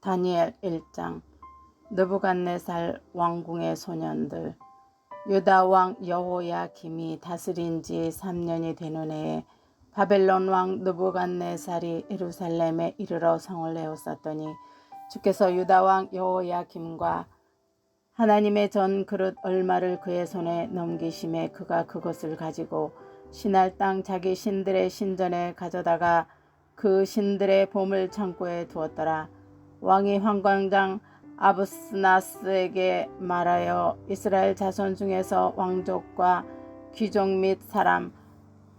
다니엘 1장. 느부갓네살 왕궁의 소년들. 유다 왕 여호야김이 다스린 지 3년이 되는 해에 바벨론 왕 느부갓네살이 예루살렘에 이르러 성을 에워쌌더니 주께서 유다 왕 여호야김과 하나님의 전 그릇 얼마를 그의 손에 넘기심에 그가 그것을 가지고 신할 땅 자기 신들의 신전에 가져다가 그 신들의 보물 창고에 두었더라. 왕이 환관장 아부스나스에게 말하여 이스라엘 자손 중에서 왕족과 귀족 및 사람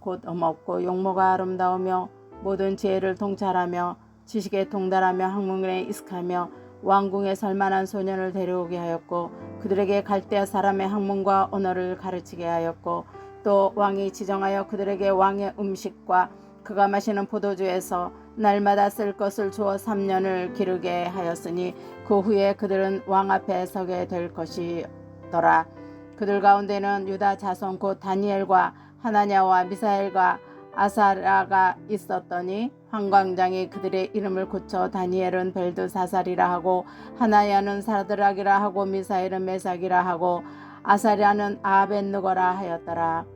곧 어먹고 용모가 아름다우며 모든 지혜를 통찰하며 지식에 통달하며 학문에 익숙하며 왕궁에 설만한 소년을 데려오게 하였고 그들에게 갈대아 사람의 학문과 언어를 가르치게 하였고 또 왕이 지정하여 그들에게 왕의 음식과 그가 마시는 포도주에서 날마다 쓸 것을 주어 3년을 기르게 하였으니 그 후에 그들은 왕 앞에 서게 될 것이더라. 그들 가운데는 유다 자손 곧 다니엘과 하나냐와 미사엘과 아사랴가 있었더니 환관장이 그들의 이름을 고쳐 다니엘은 벨드사살이라 하고 하나야는 사드락이라 하고 미사엘은 메삭이라 하고 아사랴는 아벳느고라 하였더라.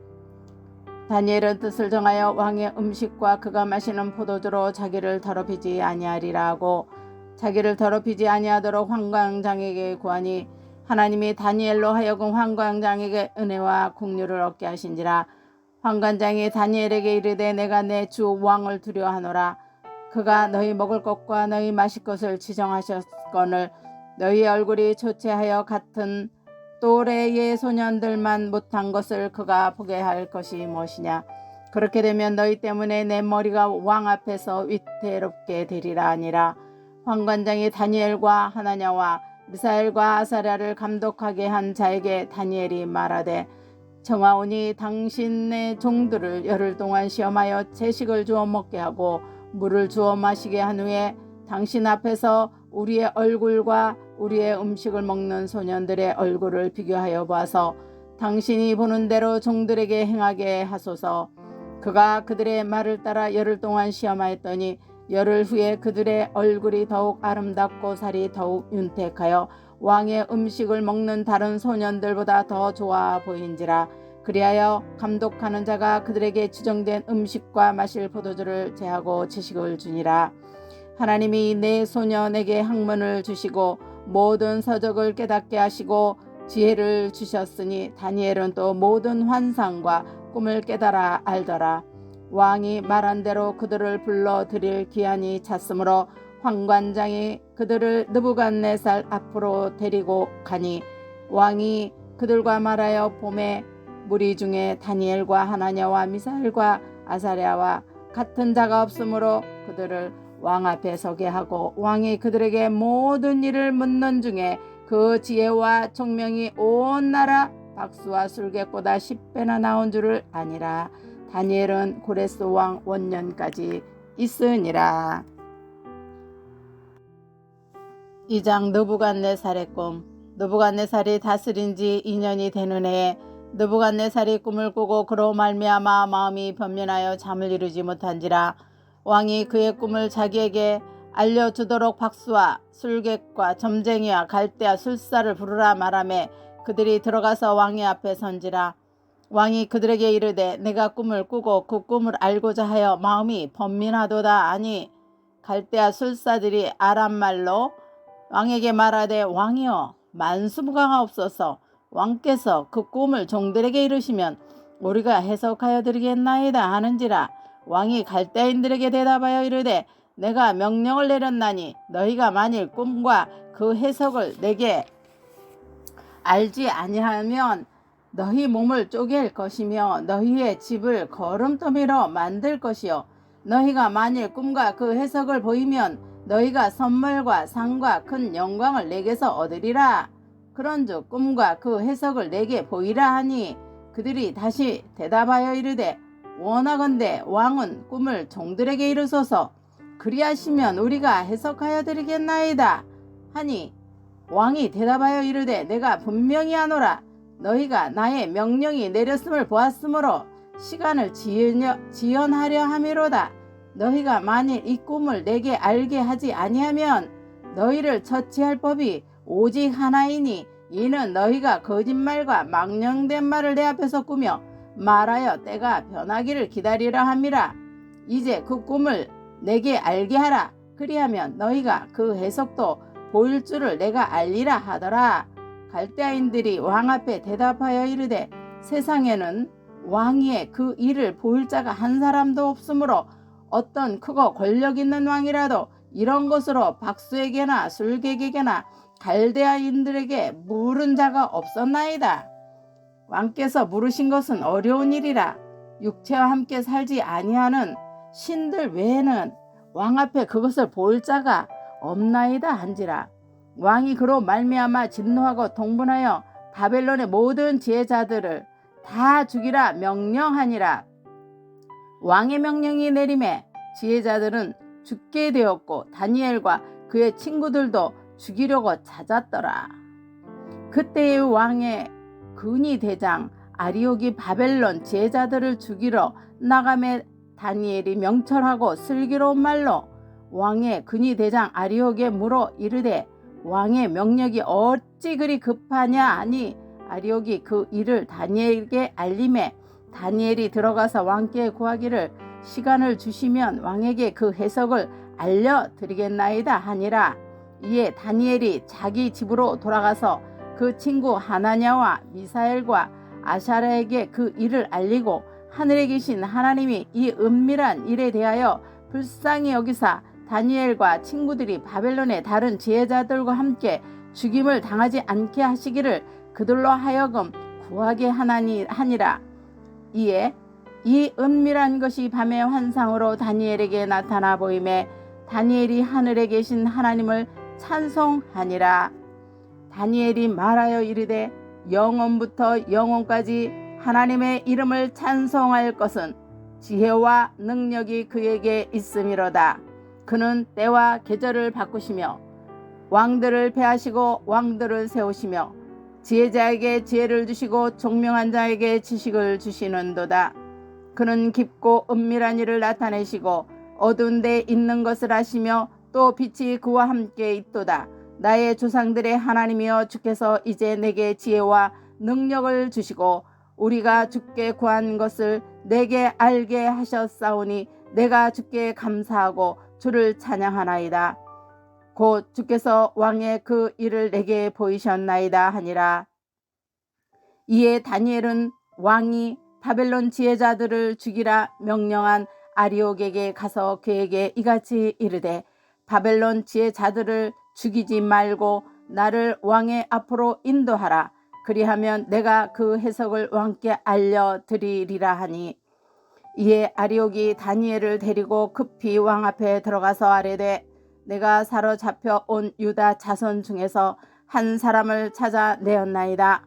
다니엘은 뜻을 정하여 왕의 음식과 그가 마시는 포도주로 자기를 더럽히지 아니하리라 하고 자기를 더럽히지 아니하도록 환관장에게 구하니 하나님이 다니엘로 하여금 환관장에게 은혜와 긍휼을 얻게 하신지라. 환관장이 다니엘에게 이르되 내가 내 주 왕을 두려워하노라. 그가 너희 먹을 것과 너희 마실 것을 지정하셨거늘 너희 얼굴이 초췌하여 같은 또래의 소년들만 못한 것을 그가 보게 할 것이 무엇이냐. 그렇게 되면 너희 때문에 내 머리가 왕 앞에서 위태롭게 되리라 하니라. 환관장이 다니엘과 하나냐와 미사엘과 아사랴를 감독하게 한 자에게 다니엘이 말하되 청하오니 당신의 종들을 열흘 동안 시험하여 채식을 주어 먹게 하고 물을 주어 마시게 한 후에 당신 앞에서 우리의 얼굴과 우리의 음식을 먹는 소년들의 얼굴을 비교하여 보아서 당신이 보는 대로 종들에게 행하게 하소서. 그가 그들의 말을 따라 열흘 동안 시험하였더니 열흘 후에 그들의 얼굴이 더욱 아름답고 살이 더욱 윤택하여 왕의 음식을 먹는 다른 소년들보다 더 좋아 보인지라. 그리하여 감독하는 자가 그들에게 지정된 음식과 마실 포도주를 제하고 지식을 주니라. 하나님이 내 소년에게 학문을 주시고 모든 서적을 깨닫게 하시고 지혜를 주셨으니 다니엘은 또 모든 환상과 꿈을 깨달아 알더라. 왕이 말한 대로 그들을 불러 드릴 기한이 찼으므로 환관장이 그들을 느부갓네살 앞으로 데리고 가니 왕이 그들과 말하여 봄에 무리 중에 다니엘과 하나냐와 미사엘과 아사랴와 같은 자가 없으므로 그들을 왕 앞에 서게 하고 왕이 그들에게 모든 일을 묻는 중에 그 지혜와 총명이 온 나라 박수와 술객보다 10배나 나온 줄을 아니라. 다니엘은 고레스 왕 원년까지 있으니라. 2장. 느부갓네살의 꿈. 느부갓네살이 다스린 지 2년이 되는 해에 느부갓네살이 꿈을 꾸고 그로 말미암아 마음이 변면하여 잠을 이루지 못한지라. 왕이 그의 꿈을 자기에게 알려주도록 박수와 술객과 점쟁이와 갈대아 술사를 부르라 말하매 그들이 들어가서 왕의 앞에 선지라. 왕이 그들에게 이르되 내가 꿈을 꾸고 그 꿈을 알고자 하여 마음이 번민하도다 하니 갈대아 술사들이 아람말로 왕에게 말하되 왕이여 만수무강하옵소서. 왕께서 그 꿈을 종들에게 이르시면 우리가 해석하여 드리겠나이다 하는지라. 왕이 갈대아인들에게 대답하여 이르되 내가 명령을 내렸나니 너희가 만일 꿈과 그 해석을 내게 알지 아니하면 너희 몸을 쪼갤 것이며 너희의 집을 거름더미로 만들 것이요 너희가 만일 꿈과 그 해석을 보이면 너희가 선물과 상과 큰 영광을 내게서 얻으리라. 그런즉 꿈과 그 해석을 내게 보이라 하니 그들이 다시 대답하여 이르되 원하건대 왕은 꿈을 종들에게 이르소서. 그리하시면 우리가 해석하여 드리겠나이다 하니 왕이 대답하여 이르되 내가 분명히 하노라. 너희가 나의 명령이 내렸음을 보았으므로 시간을 지연하려 함이로다. 너희가 만일 이 꿈을 내게 알게 하지 아니하면 너희를 처치할 법이 오직 하나이니 이는 너희가 거짓말과 망령된 말을 내 앞에서 꾸며 말하여 때가 변하기를 기다리라 함이라. 이제 그 꿈을 내게 알게 하라. 그리하면 너희가 그 해석도 보일 줄을 내가 알리라 하더라. 갈대아인들이 왕 앞에 대답하여 이르되 세상에는 왕위에 그 일을 보일 자가 한 사람도 없으므로 어떤 크고 권력 있는 왕이라도 이런 것으로 박수에게나 술객에게나 갈대아인들에게 물은 자가 없었나이다. 왕께서 물으신 것은 어려운 일이라. 육체와 함께 살지 아니하는 신들 외에는 왕 앞에 그것을 보일 자가 없나이다 한지라. 왕이 그로 말미암아 진노하고 동분하여 바벨론의 모든 지혜자들을 다 죽이라 명령하니라. 왕의 명령이 내림에 지혜자들은 죽게 되었고 다니엘과 그의 친구들도 죽이려고 찾았더라. 그때의 왕의 근위 대장 아리옥이 바벨론 지혜자들을 죽이러 나감에 다니엘이 명철하고 슬기로운 말로 왕의 근위 대장 아리옥에 물어 이르되 왕의 명령이 어찌 그리 급하냐 하니 아리옥이 그 일을 다니엘에게 알림해 다니엘이 들어가서 왕께 구하기를 시간을 주시면 왕에게 그 해석을 알려드리겠나이다 하니라. 이에 다니엘이 자기 집으로 돌아가서 그 친구 하나냐와 미사엘과 아샤라에게 그 일을 알리고 하늘에 계신 하나님이 이 은밀한 일에 대하여 불쌍히 여기사 다니엘과 친구들이 바벨론의 다른 지혜자들과 함께 죽임을 당하지 않게 하시기를 그들로 하여금 구하게 하니라. 이에 이 은밀한 것이 밤의 환상으로 다니엘에게 나타나 보임에 다니엘이 하늘에 계신 하나님을 찬송하니라. 다니엘이 말하여 이르되 영원부터 영원까지 하나님의 이름을 찬송할 것은 지혜와 능력이 그에게 있음이로다. 그는 때와 계절을 바꾸시며 왕들을 패하시고 왕들을 세우시며 지혜자에게 지혜를 주시고 총명한 자에게 지식을 주시는도다. 그는 깊고 은밀한 일을 나타내시고 어두운 데 있는 것을 아시며 또 빛이 그와 함께 있도다. 나의 조상들의 하나님이여 주께서 이제 내게 지혜와 능력을 주시고 우리가 주께 구한 것을 내게 알게 하셨사오니 내가 주께 감사하고 주를 찬양하나이다. 곧 주께서 왕의 그 일을 내게 보이셨나이다 하니라. 이에 다니엘은 왕이 바벨론 지혜자들을 죽이라 명령한 아리옥에게 가서 그에게 이같이 이르되 바벨론 지혜자들을 죽이지 말고 나를 왕의 앞으로 인도하라. 그리하면 내가 그 해석을 왕께 알려드리리라 하니 이에 아리옥이 다니엘을 데리고 급히 왕 앞에 들어가서 아뢰되 내가 사로잡혀 온 유다 자손 중에서 한 사람을 찾아내었나이다.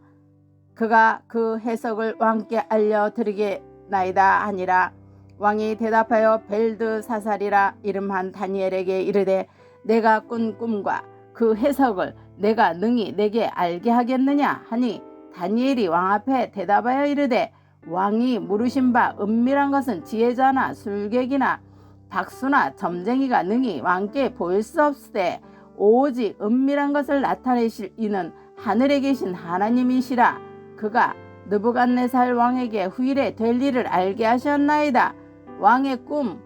그가 그 해석을 왕께 알려드리겠나이다 하니라. 왕이 대답하여 벨드사살이라 이름한 다니엘에게 이르되 내가 꾼 꿈과 그 해석을 내가 능히 내게 알게 하겠느냐 하니 다니엘이 왕 앞에 대답하여 이르되 왕이 물으신 바 은밀한 것은 지혜자나 술객이나 박수나 점쟁이가 능히 왕께 보일 수 없으되 오직 은밀한 것을 나타내실 이는 하늘에 계신 하나님이시라. 그가 느부갓네살 왕에게 후일에 될 일을 알게 하셨나이다. 왕의 꿈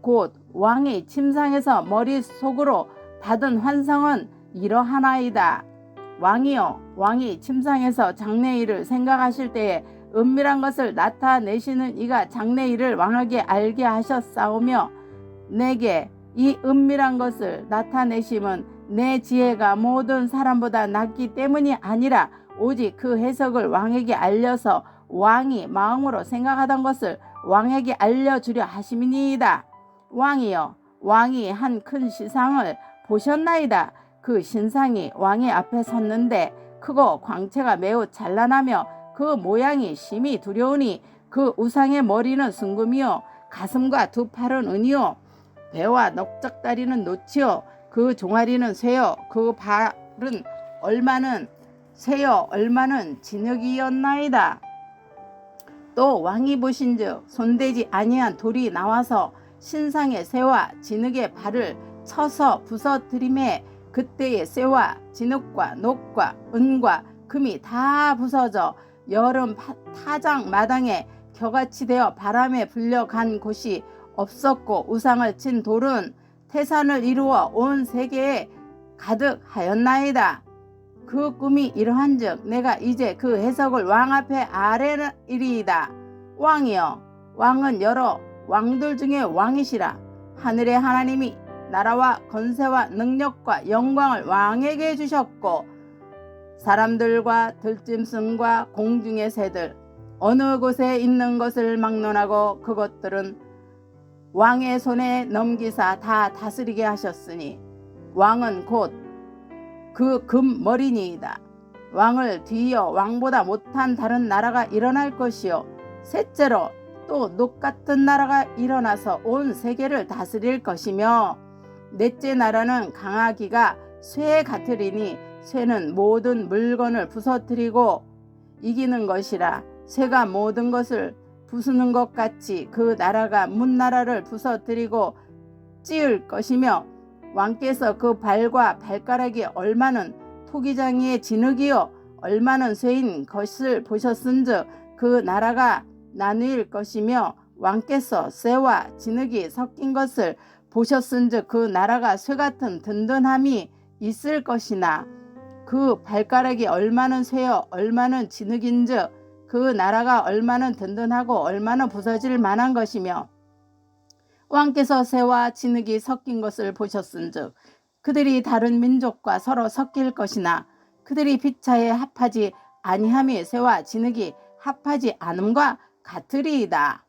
곧 왕이 침상에서 머릿속으로 받은 환상은 이러하나이다. 왕이여 왕이 침상에서 장래일을 생각하실 때에 은밀한 것을 나타내시는 이가 장래일을 왕에게 알게 하셨사오며 내게 이 은밀한 것을 나타내심은 내 지혜가 모든 사람보다 낫기 때문이 아니라 오직 그 해석을 왕에게 알려서 왕이 마음으로 생각하던 것을 왕에게 알려주려 하심이니이다. 왕이여 왕이 한 큰 시상을 보셨나이다. 그 신상이 왕의 앞에 섰는데 크고 광채가 매우 찬란하며 그 모양이 심히 두려우니 그 우상의 머리는 순금이요 가슴과 두 팔은 은이요 배와 넓적다리는 노치요 그 종아리는 쇠요 그 발은 얼마는 쇠요 얼마는 진흙이었나이다. 또 왕이 보신즉 손대지 아니한 돌이 나와서 신상의 쇠와 진흙의 발을 쳐서 부서뜨림에 그때에 쇠와 진흙과 녹과 은과 금이 다 부서져 여름 타작 마당에 겨같이 되어 바람에 불려간 곳이 없었고 우상을 친 돌은 태산을 이루어 온 세계에 가득하였나이다. 그 꿈이 이러한즉 내가 이제 그 해석을 왕 앞에 아뢰리이다. 왕이여, 왕은 여러 왕들 중에 왕이시라. 하늘의 하나님이 나라와 건세와 능력과 영광을 왕에게 주셨고 사람들과 들짐승과 공중의 새들 어느 곳에 있는 것을 막론하고 그것들은 왕의 손에 넘기사 다 다스리게 하셨으니 왕은 곧 그 금머리니이다. 왕을 뒤이어 왕보다 못한 다른 나라가 일어날 것이요 셋째로 또 녹같은 나라가 일어나서 온 세계를 다스릴 것이며 넷째 나라는 강하기가 쇠 같으리니 쇠는 모든 물건을 부서뜨리고 이기는 것이라. 쇠가 모든 것을 부수는 것 같이 그 나라가 문나라를 부서뜨리고 찌을 것이며 왕께서 그 발과 발가락이 얼마는 토기장이의 진흙이요 얼마는 쇠인 것을 보셨은즉 그 나라가 나누일 것이며 왕께서 쇠와 진흙이 섞인 것을 보셨은즉 그 나라가 쇠같은 든든함이 있을 것이나 그 발가락이 얼마는 쇠요 얼마는 진흙인즉 그 나라가 얼마는 든든하고 얼마는 부서질 만한 것이며 왕께서 쇠와 진흙이 섞인 것을 보셨은즉 그들이 다른 민족과 서로 섞일 것이나 그들이 피차에 합하지 아니함이 쇠와 진흙이 합하지 않음과 같으리이다.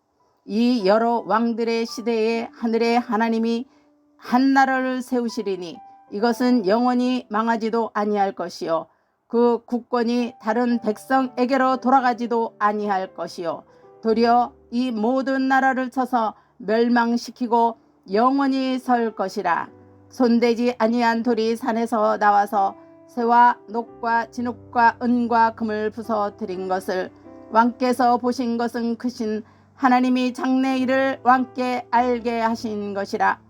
이 여러 왕들의 시대에 하늘의 하나님이 한 나라를 세우시리니 이것은 영원히 망하지도 아니할 것이요 그 국권이 다른 백성에게로 돌아가지도 아니할 것이요 도리어 이 모든 나라를 쳐서 멸망시키고 영원히 설 것이라. 손대지 아니한 돌이 산에서 나와서 쇠와 녹과 진흙과 은과 금을 부서뜨린 것을 왕께서 보신 것은 크신 하나님이 장래 일을 왕께 알게 하신 것이라.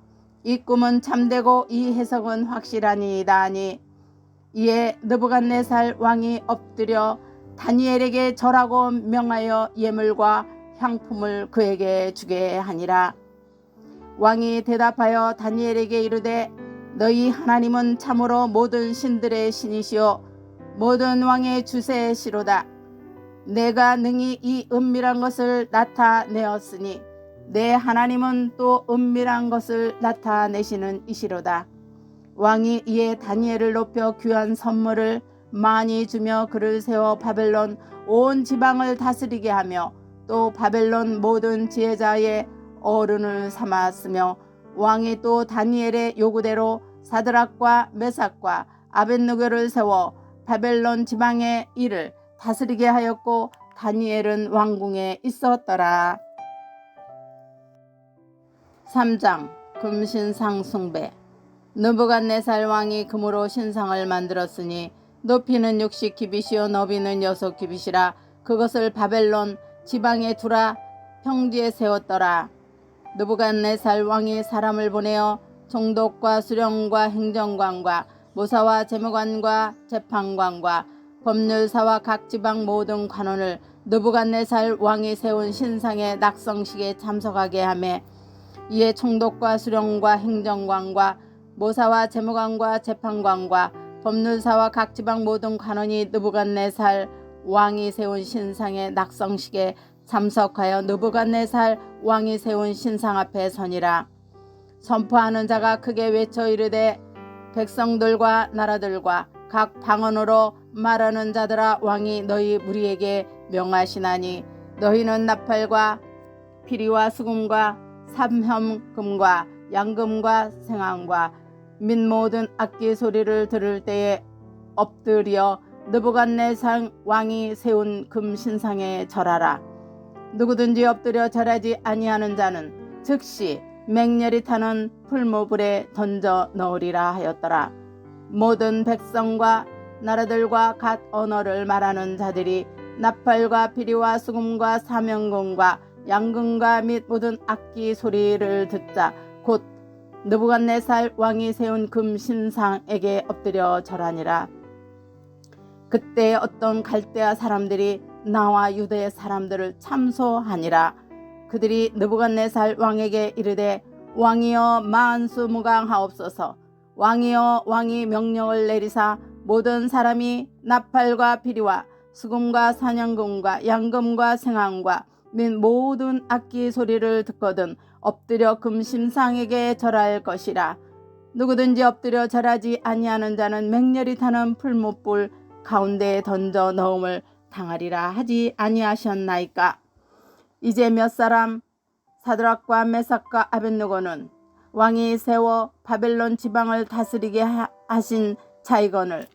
이 꿈은 참되고 이 해석은 확실하니이다 하니 이에 느부갓네살 왕이 엎드려 다니엘에게 절하고 명하여 예물과 향품을 그에게 주게 하니라. 왕이 대답하여 다니엘에게 이르되 너희 하나님은 참으로 모든 신들의 신이시오 모든 왕의 주세시로다. 내가 능히 이 은밀한 것을 나타내었으니 내 하나님은 또 은밀한 것을 나타내시는 이시로다. 왕이 이에 다니엘을 높여 귀한 선물을 많이 주며 그를 세워 바벨론 온 지방을 다스리게 하며 또 바벨론 모든 지혜자의 어른을 삼았으며 왕이 또 다니엘의 요구대로 사드락과 메삭과 아벳느고를 세워 바벨론 지방의 일을 다스리게 하였고 다니엘은 왕궁에 있었더라. 3장 금신상 숭배. 느부갓네살 왕이 금으로 신상을 만들었으니 높이는 60규빗이요 너비는 6규빗이라. 그것을 바벨론 지방에 두라 평지에 세웠더라. 느부갓네살 왕이 사람을 보내어 총독과 수령과 행정관과 모사와 재무관과 재판관과 법률사와 각 지방 모든 관원을 느부갓네살 왕이 세운 신상의 낙성식에 참석하게 하며 이에 총독과 수령과 행정관과 모사와 재무관과 재판관과 법률사와 각 지방 모든 관원이 느부갓네살 왕이 세운 신상의 낙성식에 참석하여 느부갓네살 왕이 세운 신상 앞에 서니라. 선포하는 자가 크게 외쳐 이르되 백성들과 나라들과 각 방언으로 말하는 자들아 왕이 너희 무리에게 명하시나니 너희는 나팔과 피리와 수금과 삼현금과 양금과 생황과 및 모든 악기 소리를 들을 때에 엎드려 느부갓네살 왕이 세운 금신상에 절하라. 누구든지 엎드려 절하지 아니하는 자는 즉시 맹렬히 타는 풀무불에 던져 넣으리라 하였더라. 모든 백성과 나라들과 각 언어를 말하는 자들이 나팔과 피리와 수금과 사명금과 양금과 및 모든 악기 소리를 듣자 곧 느부갓네살 왕이 세운 금 신상에게 엎드려 절하니라. 그때 어떤 갈대아 사람들이 나와 유대 사람들을 참소하니라. 그들이 느부갓네살 왕에게 이르되 왕이여 만수무강하옵소서. 왕이여 왕이 명령을 내리사 모든 사람이 나팔과 피리와 수금과 사냥금과 양금과 생황과 및 모든 악기 소리를 듣거든 엎드려 금심상에게 절할 것이라. 누구든지 엎드려 절하지 아니하는 자는 맹렬히 타는 풀무불 가운데에 던져 넣음을 당하리라 하지 아니하셨나이까. 이제 몇 사람 사드락과 메삭과 아벳느고는 왕이 세워 바벨론 지방을 다스리게 하신 자이거늘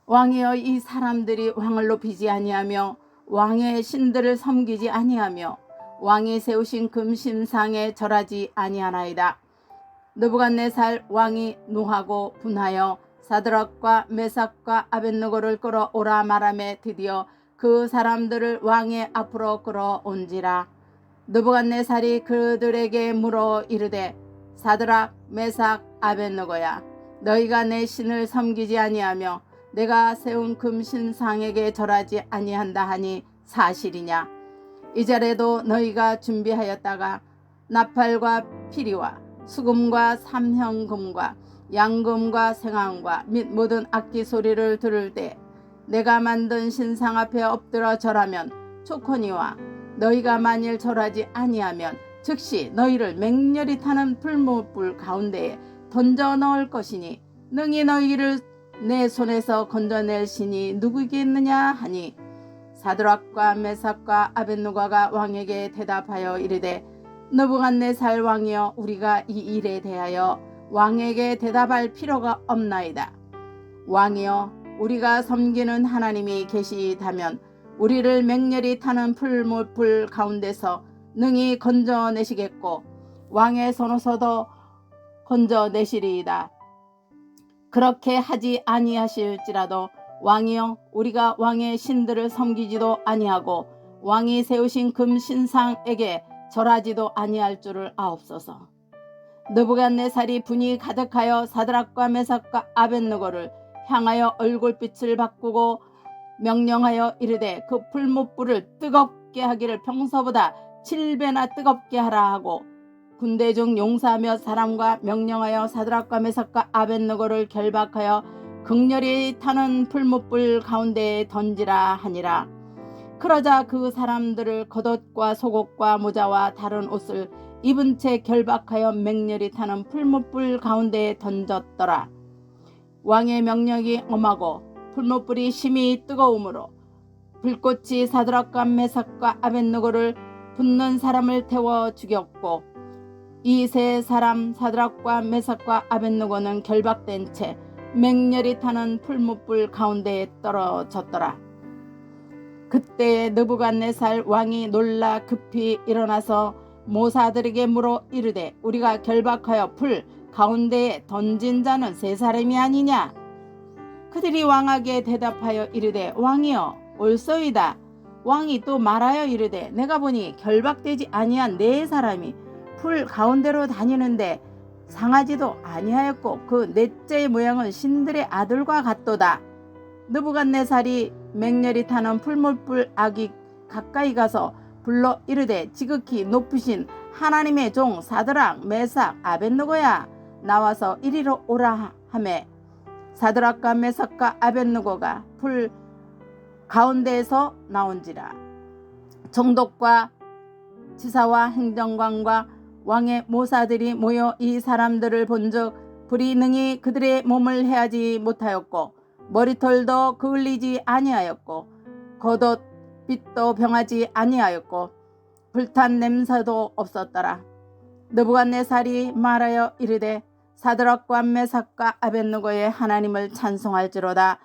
왕이여 이 사람들이 왕을 높이지 아니하며 왕의 신들을 섬기지 아니하며 왕이 세우신 금신상에 절하지 아니하나이다. 느부갓네살 왕이 노하고 분하여 사드락과 메삭과 아벳느고를 끌어오라 말하매 드디어 그 사람들을 왕의 앞으로 끌어온지라. 느부갓네살이 그들에게 물어 이르되 사드락 메삭 아벳느고야 너희가 내 신을 섬기지 아니하며 내가 세운 금신상에게 절하지 아니한다 하니 사실이냐. 이자래도 너희가 준비하였다가 나팔과 피리와 수금과 삼형금과 양금과 생황과 및 모든 악기 소리를 들을 때 내가 만든 신상 앞에 엎드려 절하면 좋거니와 너희가 만일 절하지 아니하면 즉시 너희를 맹렬히 타는 풀무불 가운데에 던져 넣을 것이니 능히 너희를 내 손에서 건져낼 신이 누구겠느냐 하니 사드락과 메삭과 아벳느고가 왕에게 대답하여 이르되 느부갓네살 왕이여 우리가 이 일에 대하여 왕에게 대답할 필요가 없나이다. 왕이여 우리가 섬기는 하나님이 계시다면 우리를 맹렬히 타는 풀무불 가운데서 능히 건져내시겠고 왕의 손에서도 건져내시리이다. 그렇게 하지 아니하실지라도 왕이여 우리가 왕의 신들을 섬기지도 아니하고 왕이 세우신 금신상에게 절하지도 아니할 줄을 아옵소서. 느부갓네살이 분이 가득하여 사드락과 메삭과 아벳느고를 향하여 얼굴빛을 바꾸고 명령하여 이르되 그 풀무불을 뜨겁게 하기를 평소보다 7배나 뜨겁게 하라 하고 군대 중 용사 몇 사람과 명령하여 사드락과 메삭과 아벳느고를 결박하여 극렬히 타는 풀무불 가운데에 던지라 하니라. 그러자 그 사람들을 겉옷과 속옷과 모자와 다른 옷을 입은 채 결박하여 맹렬히 타는 풀무불 가운데에 던졌더라. 왕의 명령이 엄하고 풀무불이 심히 뜨거우므로 불꽃이 사드락과 메삭과 아벳느고를 붙는 사람을 태워 죽였고 이 세 사람 사드락과 메삭과 아벳느고는 결박된 채 맹렬히 타는 풀무불 가운데에 떨어졌더라. 그때 느부갓네살 왕이 놀라 급히 일어나서 모사들에게 물어 이르되 우리가 결박하여 풀 가운데에 던진 자는 세 사람이 아니냐. 그들이 왕에게 대답하여 이르되 왕이여 옳소이다. 왕이 또 말하여 이르되 내가 보니 결박되지 아니한 네 사람이 풀 가운데로 다니는데 상하지도 아니하였고 그 넷째의 모양은 신들의 아들과 같도다. 느부갓네살이 맹렬히 타는 풀무불 악이 가까이 가서 불러 이르되 지극히 높으신 하나님의 종 사드락 메삭 아벳느고야 나와서 이리로 오라 하매 사드락과 메삭과 아벳느고가 풀 가운데에서 나온지라. 총독과 지사와 행정관과 왕의 모사들이 모여 이 사람들을 본즉 불이 능히 그들의 몸을 해하지 못하였고 머리털도 그을리지 아니하였고 겉옷 빛도 병하지 아니하였고 불탄 냄새도 없었더라. 느부갓네살이 말하여 이르되 사드락과 메삭과 아벳느고의 하나님을 찬송할지로다.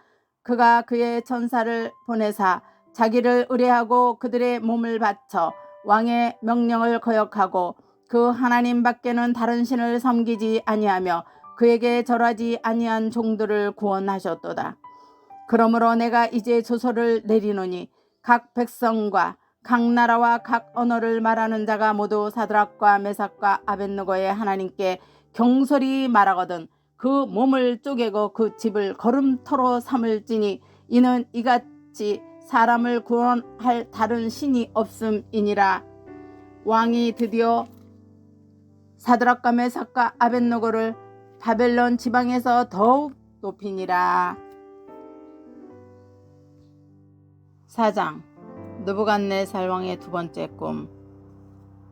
그가 그의 천사를 보내사 자기를 의뢰하고 그들의 몸을 바쳐 왕의 명령을 거역하고 그 하나님 밖에는 다른 신을 섬기지 아니하며 그에게 절하지 아니한 종들을 구원하셨도다. 그러므로 내가 이제 조서를 내리노니 각 백성과 각 나라와 각 언어를 말하는 자가 모두 사드락과 메삭과 아벳느고의 하나님께 경솔히 말하거든 그 몸을 쪼개고 그 집을 거름터로 삼을지니 이는 이같이 사람을 구원할 다른 신이 없음이니라. 왕이 드디어 사드락과 메삭과 아벳느고를 바벨론 지방에서 더욱 높이니라. 4장 느부갓네살 왕의 두 번째 꿈.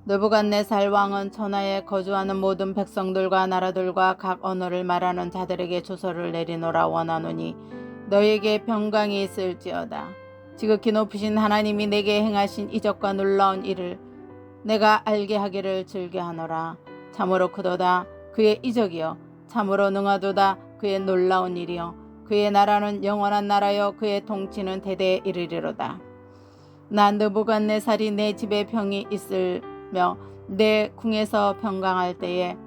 느부갓네살 왕은 천하에 거주하는 모든 백성들과 나라들과 각 언어를 말하는 자들에게 조서를 내리노라 원하노니 너에게 평강이 있을지어다. 지극히 높으신 하나님이 내게 행하신 이적과 놀라운 일을 내가 알게 하기를 즐겨하노라. 참으로 크도다 그의 이적이여, 참으로 능하도다 그의 놀라운 일이여. 그의 나라는 영원한 나라여, 그의 통치는 대대에 이르리로다. 나 느부갓네살이 내 집에 평이 있으며 내 궁에서 평강할 때에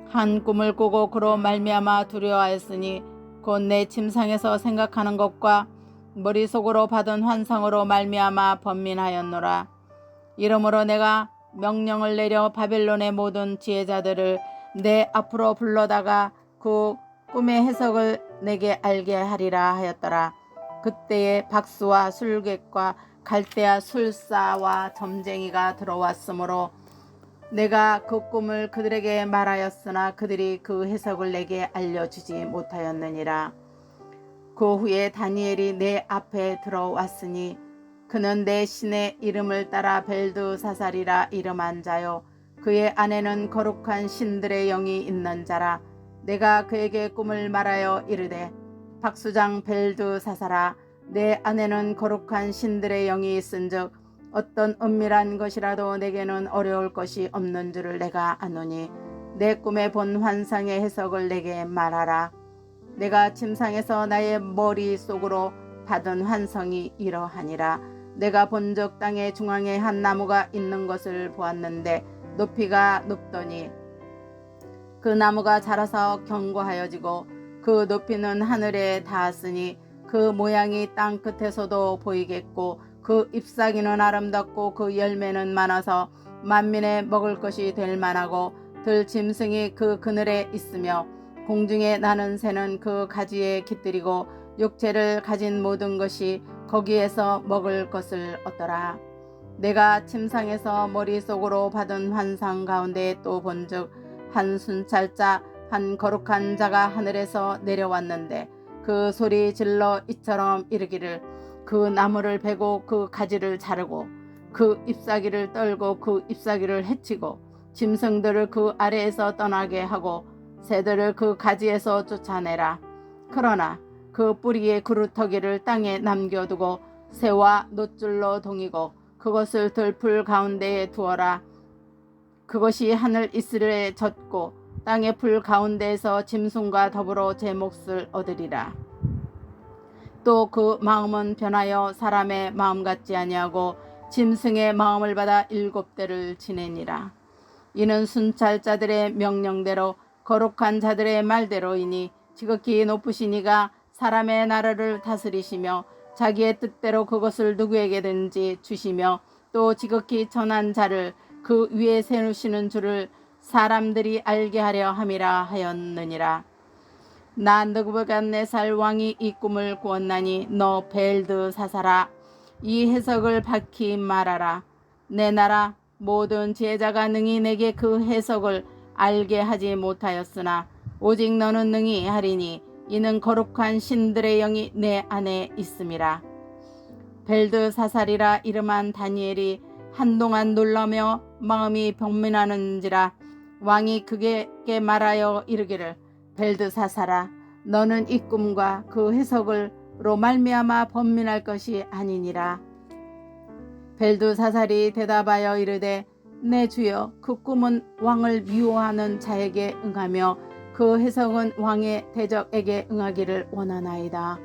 한 꿈을 꾸고 그로 말미암아 두려워하였으니 곧 내 침상에서 생각하는 것과 머릿속으로 받은 환상으로 말미암아 번민하였노라. 이러므로 내가 명령을 내려 바벨론의 모든 지혜자들을 내 앞으로 불러다가 그 꿈의 해석을 내게 알게 하리라 하였더라. 그때에 박수와 술객과 갈대아 술사와 점쟁이가 들어왔으므로 내가 그 꿈을 그들에게 말하였으나 그들이 그 해석을 내게 알려주지 못하였느니라. 그 후에 다니엘이 내 앞에 들어왔으니 그는 내 신의 이름을 따라 벨드사살이라 이름한 자요, 그의 안에는 거룩한 신들의 영이 있는 자라. 내가 그에게 꿈을 말하여 이르되 박수장 벨드사살아, 내 안에는 거룩한 신들의 영이 있은즉 어떤 은밀한 것이라도 내게는 어려울 것이 없는 줄을 내가 아노니 내 꿈에 본 환상의 해석을 내게 말하라. 내가 침상에서 나의 머릿속으로 받은 환상이 이러하니라. 내가 본즉 땅의 중앙에 한 나무가 있는 것을 보았는데 높이가 높더니 그 나무가 자라서 견고하여지고 그 높이는 하늘에 닿았으니 그 모양이 땅 끝에서도 보이겠고 그 잎사귀는 아름답고 그 열매는 많아서 만민의 먹을 것이 될 만하고 들짐승이 그 그늘에 있으며 공중에 나는 새는 그 가지에 깃들이고 육체를 가진 모든 것이 거기에서 먹을 것을 얻더라. 내가 침상에서 머릿속으로 받은 환상 가운데 또 본즉 한 순찰자 한 거룩한 자가 하늘에서 내려왔는데 그 소리 질러 이처럼 이르기를 그 나무를 베고 그 가지를 자르고 그 잎사귀를 떨고 그 잎사귀를 해치고 짐승들을 그 아래에서 떠나게 하고 새들을 그 가지에서 쫓아내라. 그러나 그 뿌리의 그루터기를 땅에 남겨두고 새와 놋줄로 동이고 그것을 들풀 가운데에 두어라. 그것이 하늘 이슬에 젖고 땅의 풀 가운데에서 짐승과 더불어 제 몫을 얻으리라. 또 그 마음은 변하여 사람의 마음 같지 아니하고 짐승의 마음을 받아 7대를 지내니라. 이는 순찰자들의 명령대로 거룩한 자들의 말대로이니 지극히 높으신 이가 사람의 나라를 다스리시며 자기의 뜻대로 그것을 누구에게든지 주시며 또 지극히 천한 자를 그 위에 세우시는 줄을 사람들이 알게 하려 함이라 하였느니라. 나 느부갓네살 왕이 이 꿈을 꾸었나니 너 벨드사살아, 이 해석을 밝히 말하라. 내 나라 모든 제자가 능히 내게 그 해석을 알게 하지 못하였으나 오직 너는 능히 하리니 이는 거룩한 신들의 영이 내 안에 있음이라. 벨드사살이라 이름한 다니엘이 한동안 놀라며 마음이 병민하는지라. 왕이 그에게 말하여 이르기를 벨드사살아, 너는 이 꿈과 그 해석을로 말미암아 번민할 것이 아니니라. 벨드사살이 대답하여 이르되 내 주여, 그 꿈은 왕을 미워하는 자에게 응하며 그 해석은 왕의 대적에게 응하기를 원하나이다.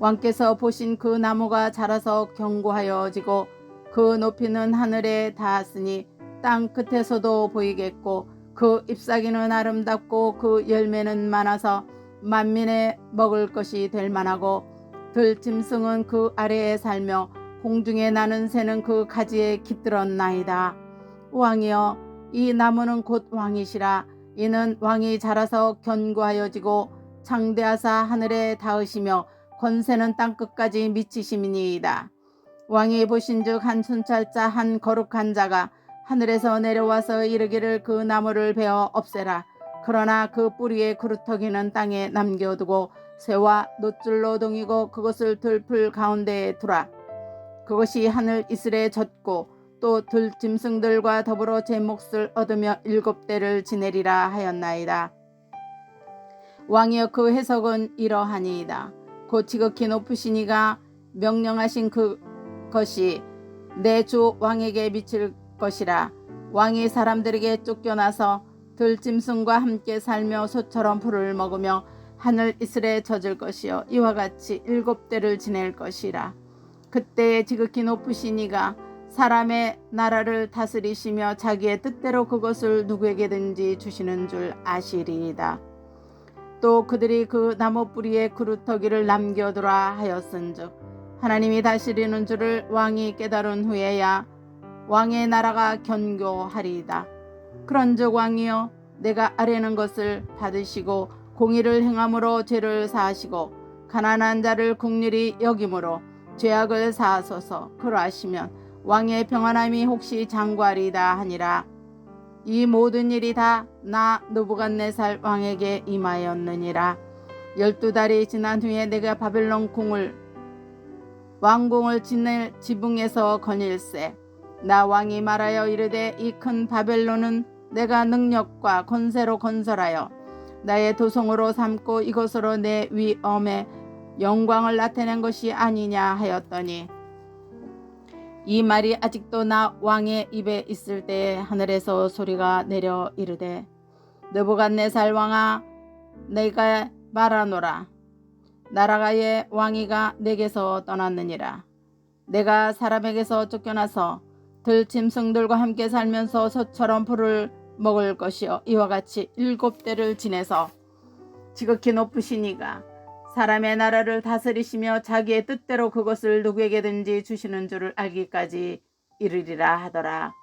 왕께서 보신 그 나무가 자라서 견고하여지고 그 높이는 하늘에 닿았으니 땅 끝에서도 보이겠고 그 잎사귀는 아름답고 그 열매는 많아서 만민의 먹을 것이 될 만하고 들짐승은 그 아래에 살며 공중에 나는 새는 그 가지에 깃들었나이다. 왕이여, 이 나무는 곧 왕이시라. 이는 왕이 자라서 견고하여지고 창대하사 하늘에 닿으시며 권세는 땅끝까지 미치심이니이다. 왕이 보신즉 한 순찰자 한 거룩한 자가 하늘에서 내려와서 이르기를 그 나무를 베어 없애라. 그러나 그 뿌리의 그루터기는 땅에 남겨두고 새와 노줄로 동이고 그것을 들풀 가운데에 두라. 그것이 하늘 이슬에 젖고 또 들짐승들과 더불어 제 몫을 얻으며 7대를 지내리라 하였나이다. 왕이여, 그 해석은 이러하니이다. 곧 지극히 높으신 이가 명령하신 그것이 내 주 왕에게 미칠 것이라. 왕이 사람들에게 쫓겨나서 들짐승과 함께 살며 소처럼 풀을 먹으며 하늘 이슬에 젖을 것이요 이와 같이 7대를 지낼 것이라. 그때에 지극히 높으신 이가 사람의 나라를 다스리시며 자기의 뜻대로 그것을 누구에게든지 주시는 줄 아시리이다. 또 그들이 그 나무 뿌리에 그루터기를 남겨두라 하였은즉 하나님이 다스리는 줄을 왕이 깨달은 후에야 왕의 나라가 견고하리이다. 그런즉 왕이여, 내가 아뢰는 것을 받으시고 공의를 행함으로 죄를 사하시고 가난한 자를 긍휼히 여김으로 죄악을 사하소서. 그러하시면 왕의 평안함이 혹시 장구하리이다 하니라. 이 모든 일이 다 나 느부갓네살 왕에게 임하였느니라. 12달이 지난 후에 내가 바벨론 왕궁을 지낼 지붕에서 거닐세. 나 왕이 말하여 이르되 이 큰 바벨론은 내가 능력과 권세로 건설하여 나의 도성으로 삼고 이것으로 내 위엄의 영광을 나타낸 것이 아니냐 하였더니 이 말이 아직도 나 왕의 입에 있을 때에 하늘에서 소리가 내려 이르되 느부갓네살 왕아, 내가 말하노라. 나라가의 왕위가 내게서 떠났느니라. 내가 사람에게서 쫓겨나서 들짐승들과 함께 살면서 소처럼 풀을 먹을 것이요 이와 같이 7대를 지내서 지극히 높으신 이가 사람의 나라를 다스리시며 자기의 뜻대로 그것을 누구에게든지 주시는 줄을 알기까지 이르리라 하더라.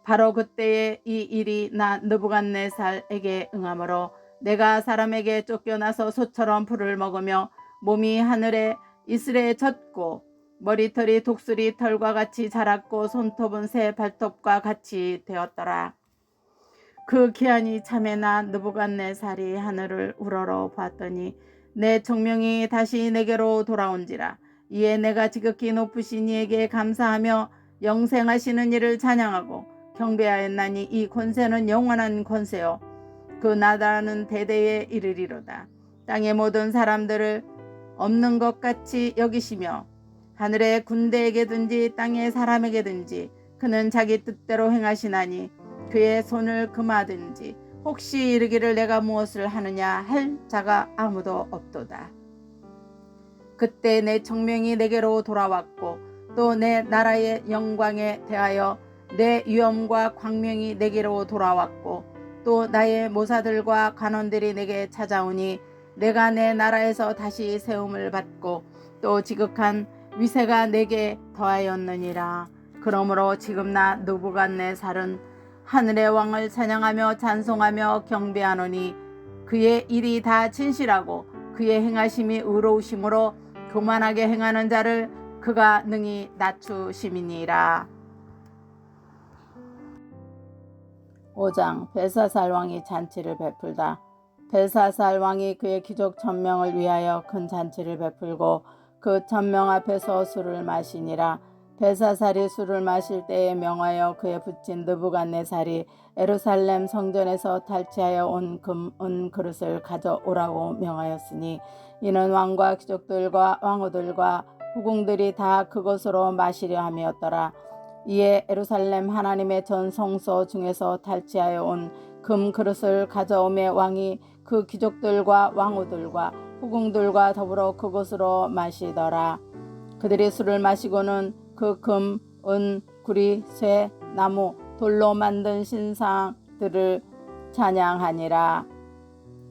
바로 그때에 이 일이 나 느부갓네살에게 응하므로 내가 사람에게 쫓겨나서 소처럼 풀을 먹으며 몸이 하늘에 이슬에 젖고 머리털이 독수리 털과 같이 자랐고 손톱은 새 발톱과 같이 되었더라. 그 기한이 참에 나 느부갓네살이 하늘을 우러러 봤더니 내 정명이 다시 내게로 돌아온지라. 이에 내가 지극히 높으신 이에게 감사하며 영생하시는 이를 찬양하고 경배하였나니 이 권세는 영원한 권세요 그 나라는 대대에 이르리로다. 땅의 모든 사람들을 없는 것 같이 여기시며 하늘의 군대에게든지 땅의 사람에게든지 그는 자기 뜻대로 행하시나니 그의 손을 금하든지 혹시 이르기를 내가 무엇을 하느냐 할 자가 아무도 없도다. 그때 내 청명이 내게로 돌아왔고 또 내 나라의 영광에 대하여 내 위엄과 광명이 내게로 돌아왔고 또 나의 모사들과 관원들이 내게 찾아오니 내가 내 나라에서 다시 세움을 받고 또 지극한 위세가 내게 더하였느니라. 그러므로 지금 나 느부갓네살은 하늘의 왕을 찬양하며 찬송하며 경배하노니 그의 일이 다 진실하고 그의 행하심이 의로우심으로 교만하게 행하는 자를 그가 능히 낮추심이니라. 5장 벨사살 왕이 잔치를 베풀다. 벨사살 왕이 그의 귀족 1000명을 위하여 큰 잔치를 베풀고 그 1000명 앞에서 술을 마시니라. 벨사살이 술을 마실 때에 명하여 그의 부친 느부갓네살이 예루살렘 성전에서 탈취하여 온 금, 은 그릇을 가져오라고 명하였으니 이는 왕과 귀족들과 왕후들과 후궁들이 다 그것으로 마시려 함이었더라. 이에 예루살렘 하나님의 전 성소 중에서 탈취하여 온 금 그릇을 가져오매 왕이 그 귀족들과 왕후들과 후궁들과 더불어 그것으로 마시더라. 그들이 술을 마시고는 그 금, 은, 구리, 쇠, 나무, 돌로 만든 신상들을 찬양하니라.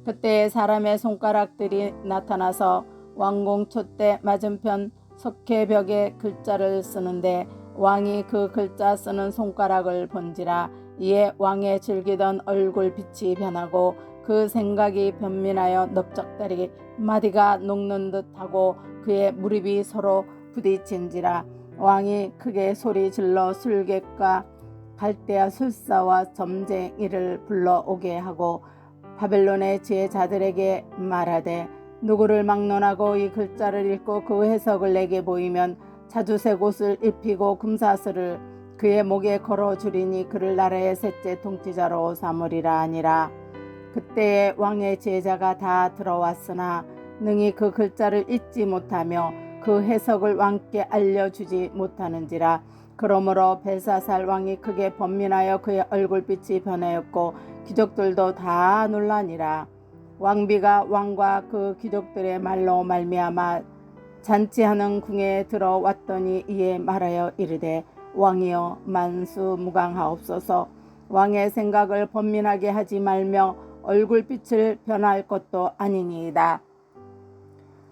그때 사람의 손가락들이 나타나서 왕궁 촛대 맞은편 석회벽에 글자를 쓰는데 왕이 그 글자 쓰는 손가락을 본지라. 이에 왕의 즐기던 얼굴빛이 변하고 그 생각이 변민하여 넓적다리 마디가 녹는 듯하고 그의 무릎이 서로 부딪힌지라. 왕이 크게 소리질러 술객과 갈대아 술사와 점쟁이를 불러오게 하고 바벨론의 지혜자들에게 말하되 누구를 막론하고 이 글자를 읽고 그 해석을 내게 보이면 자주색 옷을 입히고 금사슬을 그의 목에 걸어주리니 그를 나라의 셋째 통치자로 삼으리라 하니라. 그때에 왕의 제자가 다 들어왔으나 능히 그 글자를 읽지 못하며 그 해석을 왕께 알려주지 못하는지라. 그러므로 벨사살 왕이 크게 번민하여 그의 얼굴빛이 변하였고 귀족들도 다 놀라니라. 왕비가 왕과 그 귀족들의 말로 말미암아 잔치하는 궁에 들어왔더니 이에 말하여 이르되 왕이여 만수무강하옵소서. 왕의 생각을 번민하게 하지 말며 얼굴빛을 변할 것도 아니니이다.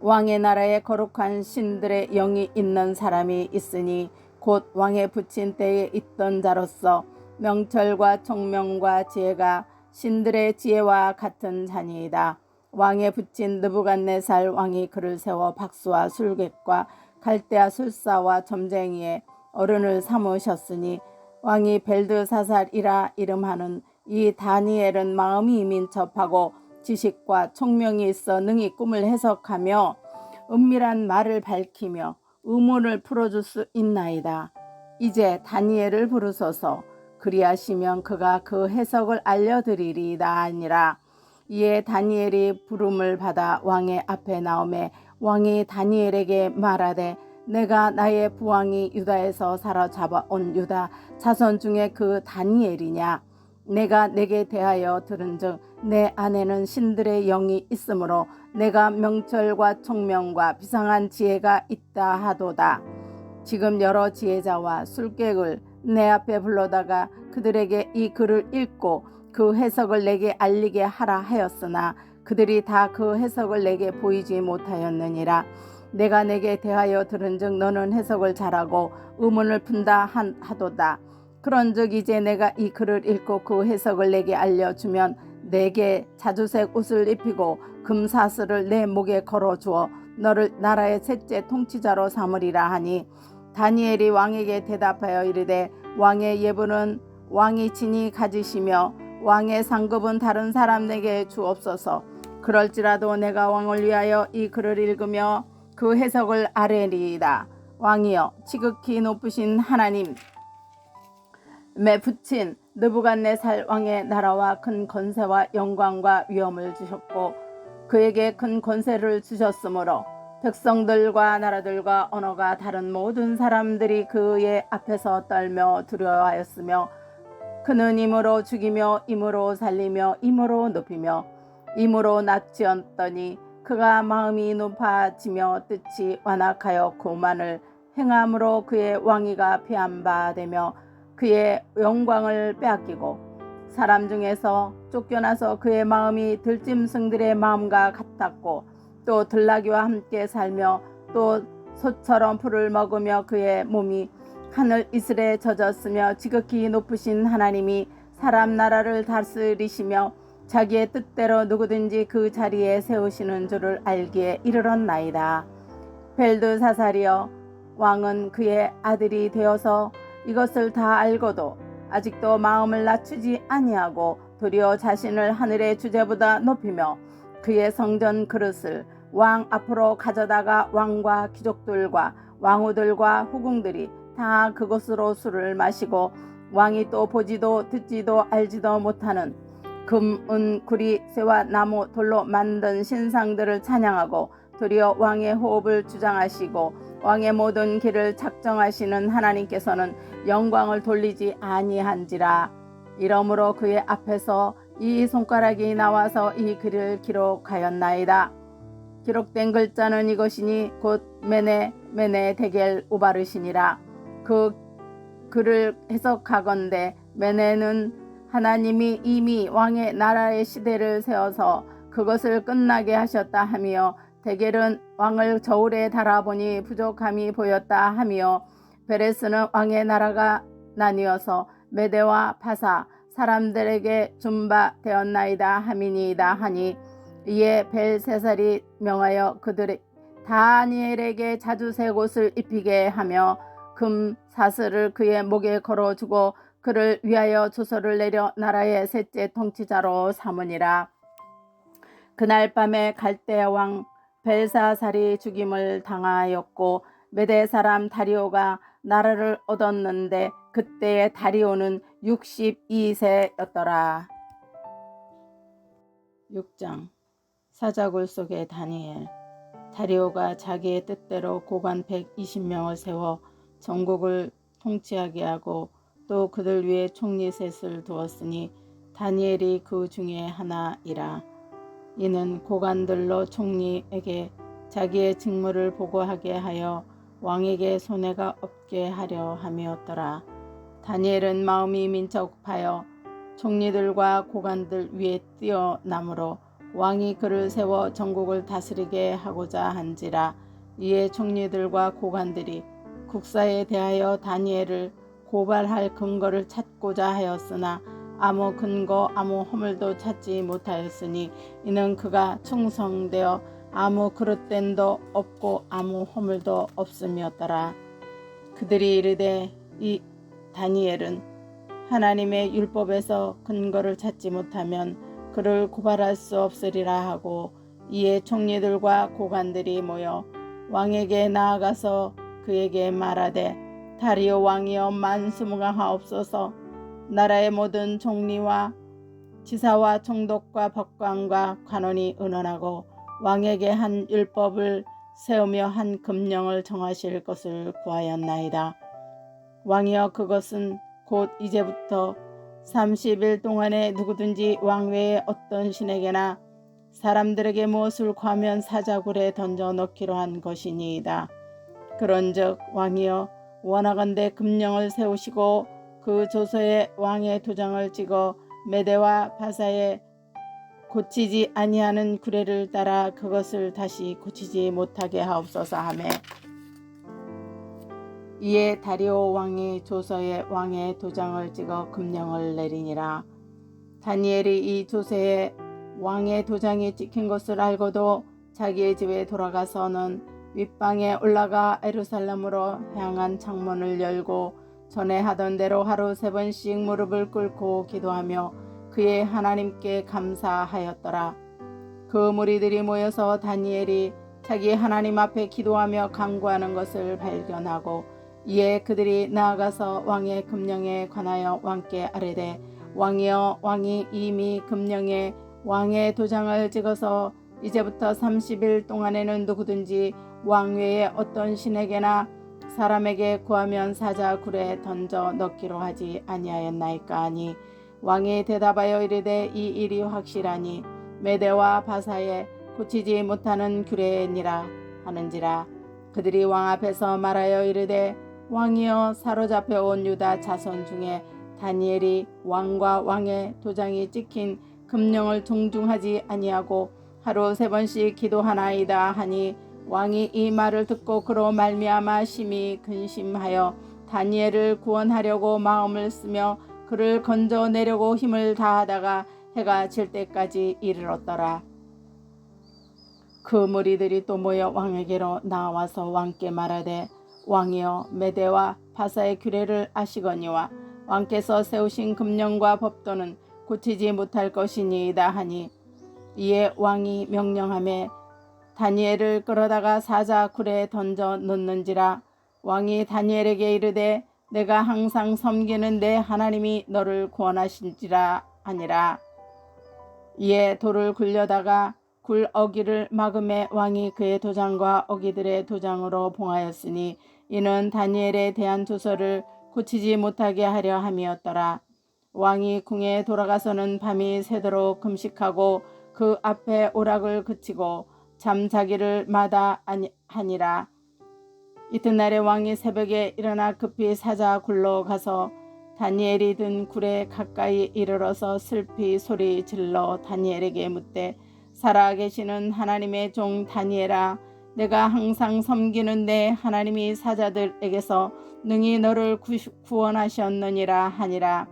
왕의 나라에 거룩한 신들의 영이 있는 사람이 있으니 곧 왕의 부친 때에 있던 자로서 명철과 총명과 지혜가 신들의 지혜와 같은 자니이다. 왕의 부친 느부갓네살 왕이 그를 세워 박수와 술객과 갈대아 술사와 점쟁이의 어른을 삼으셨으니 왕이 벨드사살이라 이름하는 이 다니엘은 마음이 민첩하고 지식과 총명이 있어 능히 꿈을 해석하며 은밀한 말을 밝히며 의문을 풀어줄 수 있나이다. 이제 다니엘을 부르소서. 그리하시면 그가 그 해석을 알려드리리이다 하니라. 이에 다니엘이 부름을 받아 왕의 앞에 나오매 왕이 다니엘에게 말하되 내가 나의 부왕이 유다에서 사로잡아온 유다 자손 중에 그 다니엘이냐. 내가 내게 대하여 들은즉 내 안에는 신들의 영이 있으므로 내가 명철과 총명과 비상한 지혜가 있다 하도다. 지금 여러 지혜자와 술객을 내 앞에 불러다가 그들에게 이 글을 읽고 그 해석을 내게 알리게 하라 하였으나 그들이 다 그 해석을 내게 보이지 못하였느니라. 내가 내게 대하여 들은즉 너는 해석을 잘하고 의문을 푼다 하도다. 그런즉 이제 내가 이 글을 읽고 그 해석을 내게 알려주면 내게 자주색 옷을 입히고 금사슬을 내 목에 걸어주어 너를 나라의 셋째 통치자로 삼으리라 하니 다니엘이 왕에게 대답하여 이르되 왕의 예부는 왕이 친히 가지시며 왕의 상급은 다른 사람에게 주옵소서. 그럴지라도 내가 왕을 위하여 이 글을 읽으며 그 해석을 아뢰리이다. 왕이여 지극히 높으신 하나님 매 부친 느부갓네살 왕의 나라와 큰 권세와 영광과 위엄을 주셨고 그에게 큰 권세를 주셨으므로 백성들과 나라들과 언어가 다른 모든 사람들이 그의 앞에서 떨며 두려워하였으며 그는 임으로 죽이며 임으로 살리며 임으로 높이며 임으로 낮추었더니 그가 마음이 높아지며 뜻이 완악하여 고만을 행함으로 그의 왕위가 폐함바되며 그의 영광을 빼앗기고 사람 중에서 쫓겨나서 그의 마음이 들짐승들의 마음과 같았고 또 들나귀와 함께 살며 또 소처럼 풀을 먹으며 그의 몸이 하늘 이슬에 젖었으며 지극히 높으신 하나님이 사람 나라를 다스리시며 자기의 뜻대로 누구든지 그 자리에 세우시는 줄을 알기에 이르렀나이다. 벨드사살이여 왕은 그의 아들이 되어서 이것을 다 알고도 아직도 마음을 낮추지 아니하고 도리어 자신을 하늘의 주제보다 높이며 그의 성전 그릇을 왕 앞으로 가져다가 왕과 귀족들과 왕후들과 후궁들이 다 그곳으로 술을 마시고 왕이 또 보지도 듣지도 알지도 못하는 금, 은, 구리, 쇠와 나무, 돌로 만든 신상들을 찬양하고 도리어 왕의 호흡을 주장하시고 왕의 모든 길을 작정하시는 하나님께서는 영광을 돌리지 아니한지라. 이러므로 그의 앞에서 이 손가락이 나와서 이 글을 기록하였나이다. 기록된 글자는 이것이니 곧 메네 데겔 우바르시니라. 그 글을 해석하건대 메네는 하나님이 이미 왕의 나라의 시대를 세워서 그것을 끝나게 하셨다 하며 데겔은 왕을 저울에 달아보니 부족함이 보였다 하며 베레스는 왕의 나라가 나뉘어서 메대와 바사 사람들에게 준 바 되었나이다 함이니이다 하니 이에 벨세살이 명하여 그들의 다니엘에게 자주 새 옷을 입히게 하며 금 사슬을 그의 목에 걸어주고 그를 위하여 조서를 내려 나라의 셋째 통치자로 삼으니라. 그날 밤에 갈대 왕 벨사살이 죽임을 당하였고 메대 사람 다리오가 나라를 얻었는데 그때의 다리오는 62세였더라. 6장 사자굴 속의 다니엘. 다리오가 자기의 뜻대로 고관 120명을 세워 전국을 통치하게 하고 또 그들 위에 총리 셋을 두었으니 다니엘이 그 중에 하나이라. 이는 고관들로 총리에게 자기의 직무를 보고하게 하여 왕에게 손해가 없게 하려 함이었더라. 다니엘은 마음이 민첩하여 총리들과 고관들 위에 뛰어나므로 왕이 그를 세워 전국을 다스리게 하고자 한지라. 이에 총리들과 고관들이 국사에 대하여 다니엘을 고발할 근거를 찾고자 하였으나 아무 근거 아무 허물도 찾지 못하였으니 이는 그가 충성되어 아무 그릇됨도 없고 아무 허물도 없음이었더라. 그들이 이르되 이 다니엘은 하나님의 율법에서 근거를 찾지 못하면 그를 고발할 수 없으리라 하고 이에 총리들과 고관들이 모여 왕에게 나아가서 그에게 말하되 다리오 왕이여 만수무강하옵소서. 나라의 모든 총리와 지사와 총독과 법관과 관원이 의논하고 왕에게 한 율법을 세우며 한 금령을 정하실 것을 구하였나이다. 왕이여 그것은 곧 이제부터 30일 동안에 누구든지 왕 외에 어떤 신에게나 사람들에게 무엇을 구하면 사자굴에 던져 넣기로 한 것이니이다. 그런즉 왕이여 원하건대 금령을 세우시고 그 조서에 왕의 도장을 찍어 메대와 바사에 고치지 아니하는 규례를 따라 그것을 다시 고치지 못하게 하옵소서 하매 이에 다리오 왕이 조서에 왕의 도장을 찍어 금령을 내리니라. 다니엘이 이 조서에 왕의 도장이 찍힌 것을 알고도 자기의 집에 돌아가서는 윗방에 올라가 예루살렘으로 향한 창문을 열고 전에 하던 대로 하루 3번씩 무릎을 꿇고 기도하며 그의 하나님께 감사하였더라. 그 무리들이 모여서 다니엘이 자기 하나님 앞에 기도하며 간구하는 것을 발견하고 이에 그들이 나아가서 왕의 금령에 관하여 왕께 아뢰되 왕이여 왕이 이미 금령에 왕의 도장을 찍어서 이제부터 30일 동안에는 누구든지 왕 외에 어떤 신에게나 사람에게 구하면 사자굴에 던져 넣기로 하지 아니하였나이까 하니 왕이 대답하여 이르되 이 일이 확실하니 메대와 바사에 고치지 못하는 규례니라 하는지라. 그들이 왕 앞에서 말하여 이르되 왕이여 사로잡혀 온 유다 자손 중에 다니엘이 왕과 왕의 도장이 찍힌 금령을 존중하지 아니하고 하루 3번씩 기도하나이다 하니 왕이 이 말을 듣고 그로 말미암아 심히 근심하여 다니엘을 구원하려고 마음을 쓰며 그를 건져내려고 힘을 다하다가 해가 질 때까지 이르렀더라. 그 무리들이 또 모여 왕에게로 나와서 왕께 말하되 왕이여 메대와 바사의 규례를 아시거니와 왕께서 세우신 금령과 법도는 고치지 못할 것이니이다 하니 이에 왕이 명령하매 다니엘을 끌어다가 사자굴에 던져 넣는지라. 왕이 다니엘에게 이르되 내가 항상 섬기는 내 하나님이 너를 구원하신지라 하니라. 이에 돌을 굴려다가 굴 어기를 막음에 왕이 그의 도장과 어기들의 도장으로 봉하였으니 이는 다니엘에 대한 조서를 고치지 못하게 하려 함이었더라. 왕이 궁에 돌아가서는 밤이 새도록 금식하고 그 앞에 오락을 그치고 잠자기를 마다 하니라. 이튿날에 왕이 새벽에 일어나 급히 사자굴로 가서 다니엘이 든 굴에 가까이 이르러서 슬피 소리 질러 다니엘에게 묻되 살아계시는 하나님의 종 다니엘아, 내가 항상 섬기는 내 하나님이 사자들에게서 능히 너를 구원하셨느니라 하니라.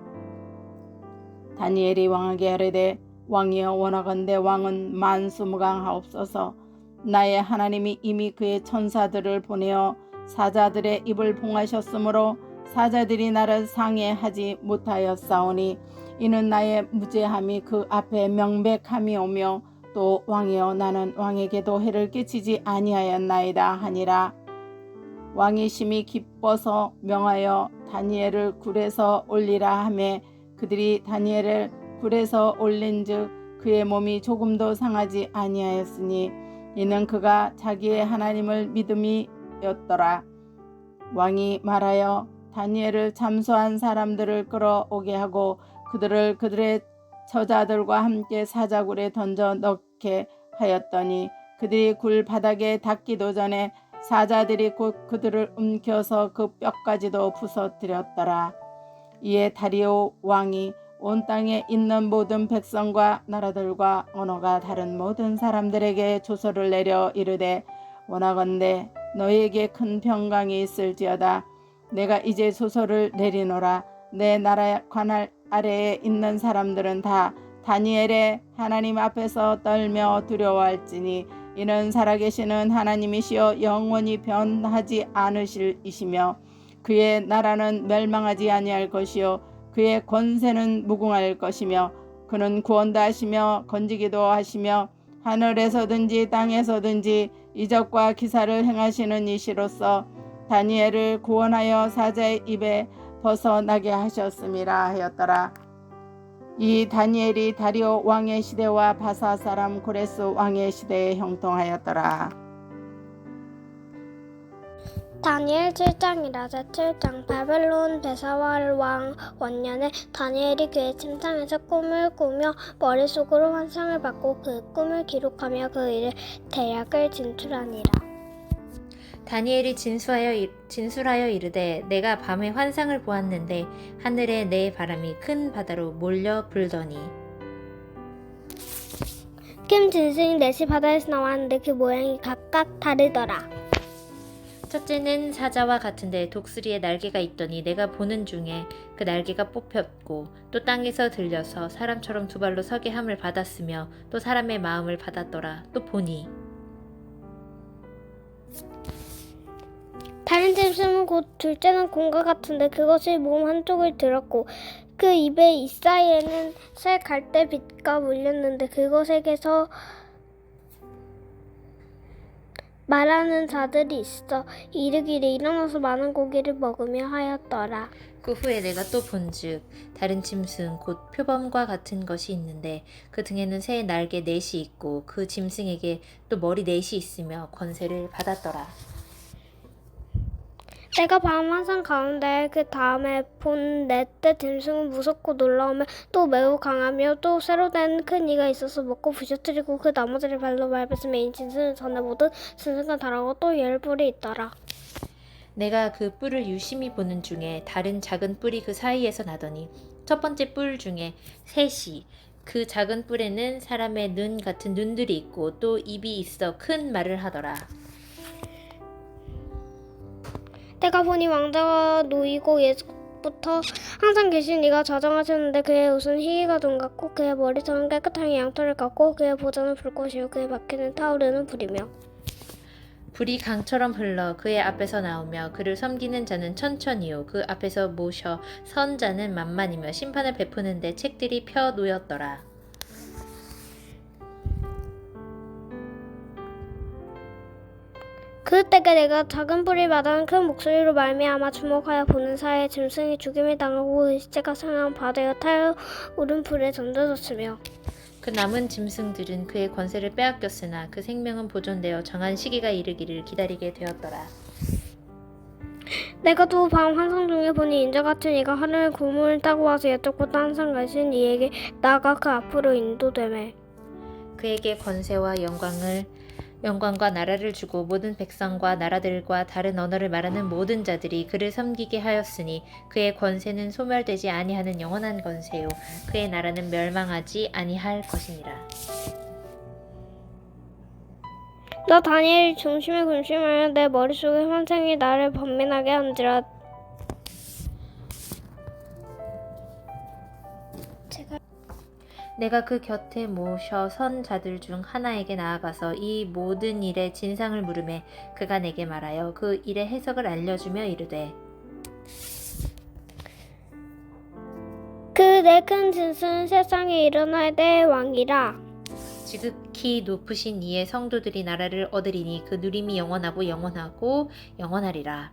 다니엘이 왕에게 이르되, 왕이여, 원하건대 왕은 만수무강하옵소서. 나의 하나님이 이미 그의 천사들을 보내어 사자들의 입을 봉하셨으므로 사자들이 나를 상해하지 못하였사오니 이는 나의 무죄함이 그 앞에 명백함이오며 또 왕이여, 나는 왕에게도 해를 끼치지 아니하였나이다 하니라. 왕이 심히 기뻐서 명하여 다니엘을 굴에서 올리라 하매 그들이 다니엘을 굴에서 올린즉 그의 몸이 조금도 상하지 아니하였으니 이는 그가 자기의 하나님을 믿음이었더라. 왕이 말하여 다니엘을 참소한 사람들을 끌어오게 하고 그들을 그들의 처자들과 함께 사자굴에 던져 넣게 하였더니 그들이 굴 바닥에 닿기도 전에 사자들이 곧 그들을 움켜서 그 뼈까지도 부서뜨렸더라. 이에 다리오 왕이 온 땅에 있는 모든 백성과 나라들과 언어가 다른 모든 사람들에게 조서를 내려 이르되, 원하건대 너희에게 큰 평강이 있을지어다. 내가 이제 조서를 내리노라. 내 나라 관할 아래에 있는 사람들은 다 다니엘의 하나님 앞에서 떨며 두려워할지니 이는 살아계시는 하나님이시여 영원히 변하지 않으실 이시며 그의 나라는 멸망하지 아니할 것이요 그의 권세는 무궁할 것이며 그는 구원도 하시며 건지기도 하시며 하늘에서든지 땅에서든지 이적과 기사를 행하시는 이시로서 다니엘을 구원하여 사자의 입에 벗어나게 하셨음이라 하였더라. 이 다니엘이 다리오 왕의 시대와 바사 사람 고레스 왕의 시대에 형통하였더라. 다니엘 7장이라자 7장. 바벨론 베사왈 왕 원년에 다니엘이 그의 침상에서 꿈을 꾸며 머릿속으로 환상을 받고 그 꿈을 기록하며 그 일을 대략을 진술하니라. 다니엘이 진술하여 이르되, 내가 밤에 환상을 보았는데 하늘에 내 바람이 큰 바다로 몰려 불더니 큰 짐승이 넷이 바다에서 나왔는데 그 모양이 각각 다르더라. 첫째는 사자와 같은데 독수리의 날개가 있더니 내가 보는 중에 그 날개가 뽑혔고 또 땅에서 들려서 사람처럼 두 발로 서게 함을 받았으며 또 사람의 마음을 받았더라. 또 보니 다른 짐승은 곧 둘째는 곰과 같은데 그것이 몸 한쪽을 들었고 그 입에 이사이에는 새 갈대빛과 물렸는데 그것에게서 말하는 자들이 있어 이르기를 일어나서 많은 고기를 먹으며 하였더라. 그 후에 내가 또 본즉 다른 짐승 곧 표범과 같은 것이 있는데 그 등에는 새 날개 넷이 있고 그 짐승에게 또 머리 넷이 있으며 권세를 받았더라. 내가 밤 환상 가운데 그 다음에 본 넷째 짐승은 무섭고 놀라우며 또 매우 강하며 또 새로 된 큰 이가 있어서 먹고 부셔뜨리고 그 나머지를 발로 밟았으며 이 짐승은 전에 모든 짐승과 다르고 또 열 뿔이 있더라. 내가 그 뿔을 유심히 보는 중에 다른 작은 뿔이 그 사이에서 나더니 첫 번째 뿔 중에 셋이 그 작은 뿔에는 사람의 눈 같은 눈들이 있고 또 입이 있어 큰 말을 하더라. 내가 보니 왕자가 놓이고 예부터 항상 계신 이가 자정하셨는데 그의 옷은 희귀가 돈 같고 그의 머리털은 깨끗하게 양털을 깎고 그의 보좌는 불꽃이요 그의 바퀴는 타오르는 불이며 불이 강처럼 흘러 그의 앞에서 나오며 그를 섬기는 자는 천천히요 그 앞에서 모셔 선 자는 만만이며 심판을 베푸는데 책들이 펴 놓였더라. 그때에 내가 작은 불이 마다는 큰 목소리로 말미암아 주목하여 보는 사이에 짐승이 죽임을 당하고 그 시체가 상한 바다에 타오른 불에 던져졌으며 그 남은 짐승들은 그의 권세를 빼앗겼으나 그 생명은 보존되어 정한 시기가 이르기를 기다리게 되었더라. 내가 또 밤 환상 중에 보니 인자 같은 이가 하늘의 구름을 타고 와서 여쭙고 또 항상 가신 이에게 나아가 그 앞으로 인도되매 그에게 권세와 영광과 나라를 주고 모든 백성과 나라들과 다른 언어를 말하는 모든 자들이 그를 섬기게 하였으니 그의 권세는 소멸되지 아니하는 영원한 권세요 그의 나라는 멸망하지 아니할 것이니라. 나 다니엘이 중심에 근심하여 내 머릿속에 환상이 나를 번민하게 한지라. 내가 그 곁에 모셔 선 자들 중 하나에게 나아가서 이 모든 일의 진상을 물으매 그가 내게 말하여 그 일의 해석을 알려주며 이르되 그 내 큰 짐승은 세상에 일어날 때의 왕이라. 지극히 높으신 이의 성도들이 나라를 얻으리니 그 누림이 영원하고 영원하고 영원하리라.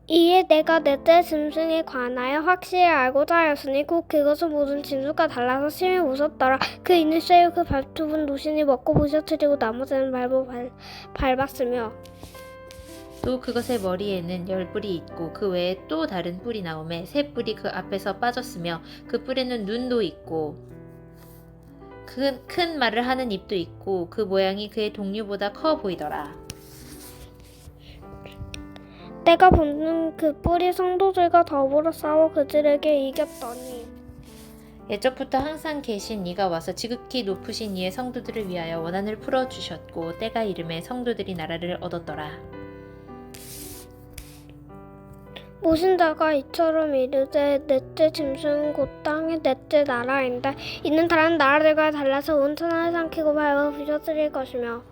이에 내가 넷째 짐승에 관하여 확실히 알고자 하였으니 곧 그것은 모든 짐승과 달라서 심히 무섭더라. 그 이는 쇠요 그 발톱은 노신이 먹고 부셔뜨리고 나머지는 밟았으며 또 그것의 머리에는 10뿔이 있고 그 외에 또 다른 뿔이 나오매 새 뿔이 그 앞에서 빠졌으며 그 뿔에는 눈도 있고 큰 말을 하는 입도 있고 그 모양이 그의 동류보다 커 보이더라. 내가 보는 그 뿔이 성도들과 더불어 싸워 그들에게 이겼더니 옛적부터 항상 계신 이가 와서 지극히 높으신 이의 성도들을 위하여 원한을 풀어주셨고 때가 이름에 성도들이 나라를 얻었더라. 모신 자가 이처럼 이르되 넷째 짐승은 곧 땅의 넷째 나라인데 이는 다른 나라들과 달라서 온 천하를 삼키고 밟아 부셔뜨릴 것이며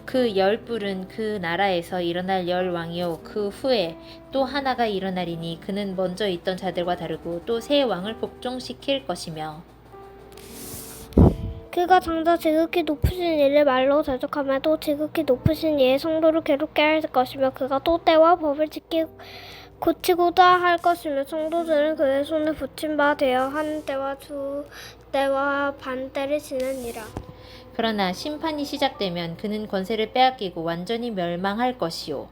그 10뿔은 그 나라에서 일어날 10왕이요 그 후에 또 하나가 일어나리니 그는 먼저 있던 자들과 다르고 또 새 왕을 복종시킬 것이며 그가 장차 지극히 높으신 이를 말로 대적하며 또 지극히 높으신 이의 성도를 괴롭게 할 것이며 그가 또 때와 법을 고치고자 할 것이며 성도들은 그의 손에 붙임 바 되어 한 때와 두 때와 반 때를 지내니라. 그러나 심판이 시작되면 그는 권세를 빼앗기고 완전히 멸망할 것이요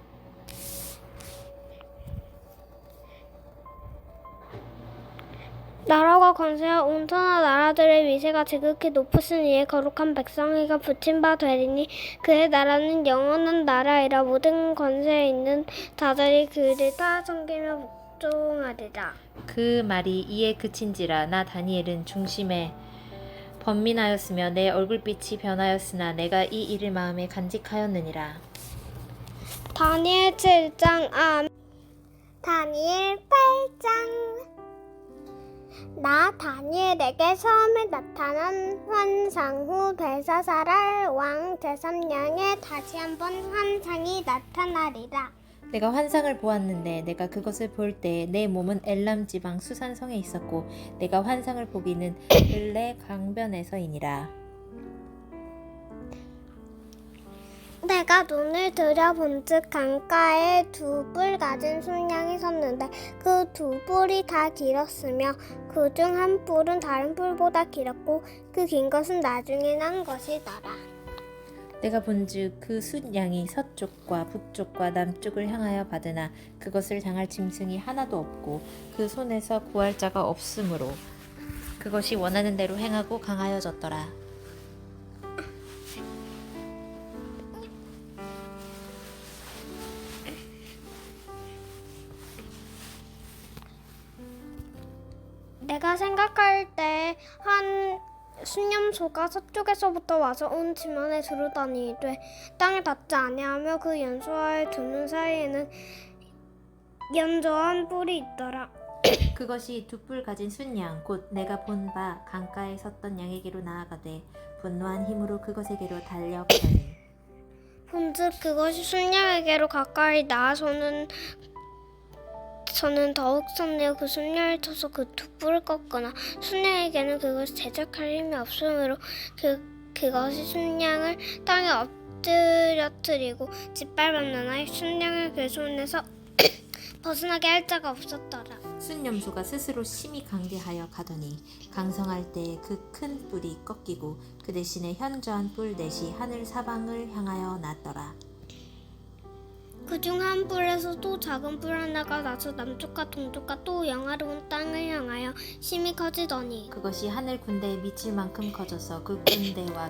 나라와 권세와 온 천하 나라들의 위세가 지극히 높으신 이의 거룩한 백성에게 붙임 바 되리니 그의 나라는 영원한 나라이라. 모든 권세에 있는 자들이 그를 다 섬기며 복종하리라. 그 말이 이에 그친지라. 나 다니엘은 중심에 번민하였으며 내 얼굴빛이 변하였으나 내가 이 일을 마음에 간직하였느니라. 다니엘 7장. 다니엘 8장. 나 다니엘에게 처음에 나타난 환상 후 벨사사랄 왕 제3냥에 다시 한번 환상이 나타나리라. 내가 환상을 보았는데 내가 그것을 볼 때 내 몸은 엘람 지방 수산성에 있었고 내가 환상을 보기는 근래 강변에서이니라. 내가 눈을 들여본즉 강가에 두 뿔 가진 순양이 섰는데 그 두 뿔이 다 길었으며 그 중 한 뿔은 다른 뿔보다 길었고 그 긴 것은 나중에 난 것이더라. 내가 본즉 그 순양이 서쪽과 북쪽과 남쪽을 향하여 받으나 그것을 당할 짐승이 하나도 없고 그 손에서 구할 자가 없으므로 그것이 원하는 대로 행하고 강하여졌더라. 내가 생각할 때 한 순념소가 서쪽에서부터 와서 온 지면에 두루다니되 땅에 닿지 아니하며 그 연소와의 두 눈 사이에는 연저한 뿔이 있더라. 그것이 두 뿔 가진 순양 곧 내가 본 바 강가에 섰던 양에게로 나아가되 분노한 힘으로 그것에게로 달려가더니 본즉 그것이 순양에게로 가까이 나아서는 더욱 섰네요. 그 순양을 쳐서 그 두 뿔을 꺾거나 순양에게는 그것을 제작할 힘이 없으므로 그것이 순양을 땅에 엎드려뜨리고 짓밟았느나 순양을 그 손에서 벗어나게 할 자가 없었더라. 순염소가 스스로 심히 강대하여 가더니 강성할 때 그 큰 뿔이 꺾이고 그 대신에 현저한 뿔 넷이 하늘 사방을 향하여 났더라. 그중 한 뿔에서 또 작은 뿔 하나가 나서 남쪽과 동쪽과 또 영화로운 땅을 향하여 심히 커지더니 그것이 하늘 군대에 미칠 만큼 커져서 그 군대와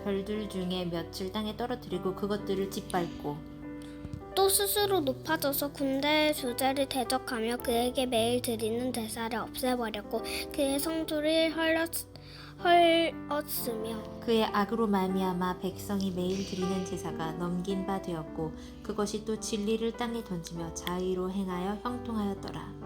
별들 중에 몇을 땅에 떨어뜨리고 그것들을 짓밟고 또 스스로 높아져서 군대의 주제를 대적하며 그에게 매일 드리는 대사를 없애버렸고 그의 성도를 헐었으며 그의 악으로 말미암아 백성이 매일 드리는 제사가 넘긴 바 되었고 그것이 또 진리를 땅에 던지며 자의로 행하여 형통하였더라.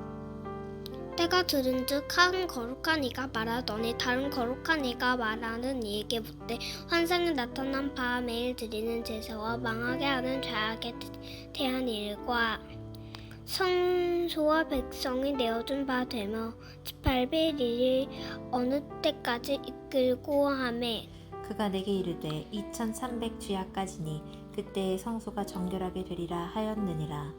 때가 들은즉 한 거룩한 이가 말하더니 다른 거룩한 이가 말하는 이에게 묻되 환상에 나타난 바 매일 드리는 제사와 망하게 하는 죄악에 대한 일과 성소와 백성이 내어준 바 되며 18일 일이 어느 때까지 이끌고 하매 그가 내게 이르되 2300 주야까지니 그때의 성소가 정결하게 되리라 하였느니라.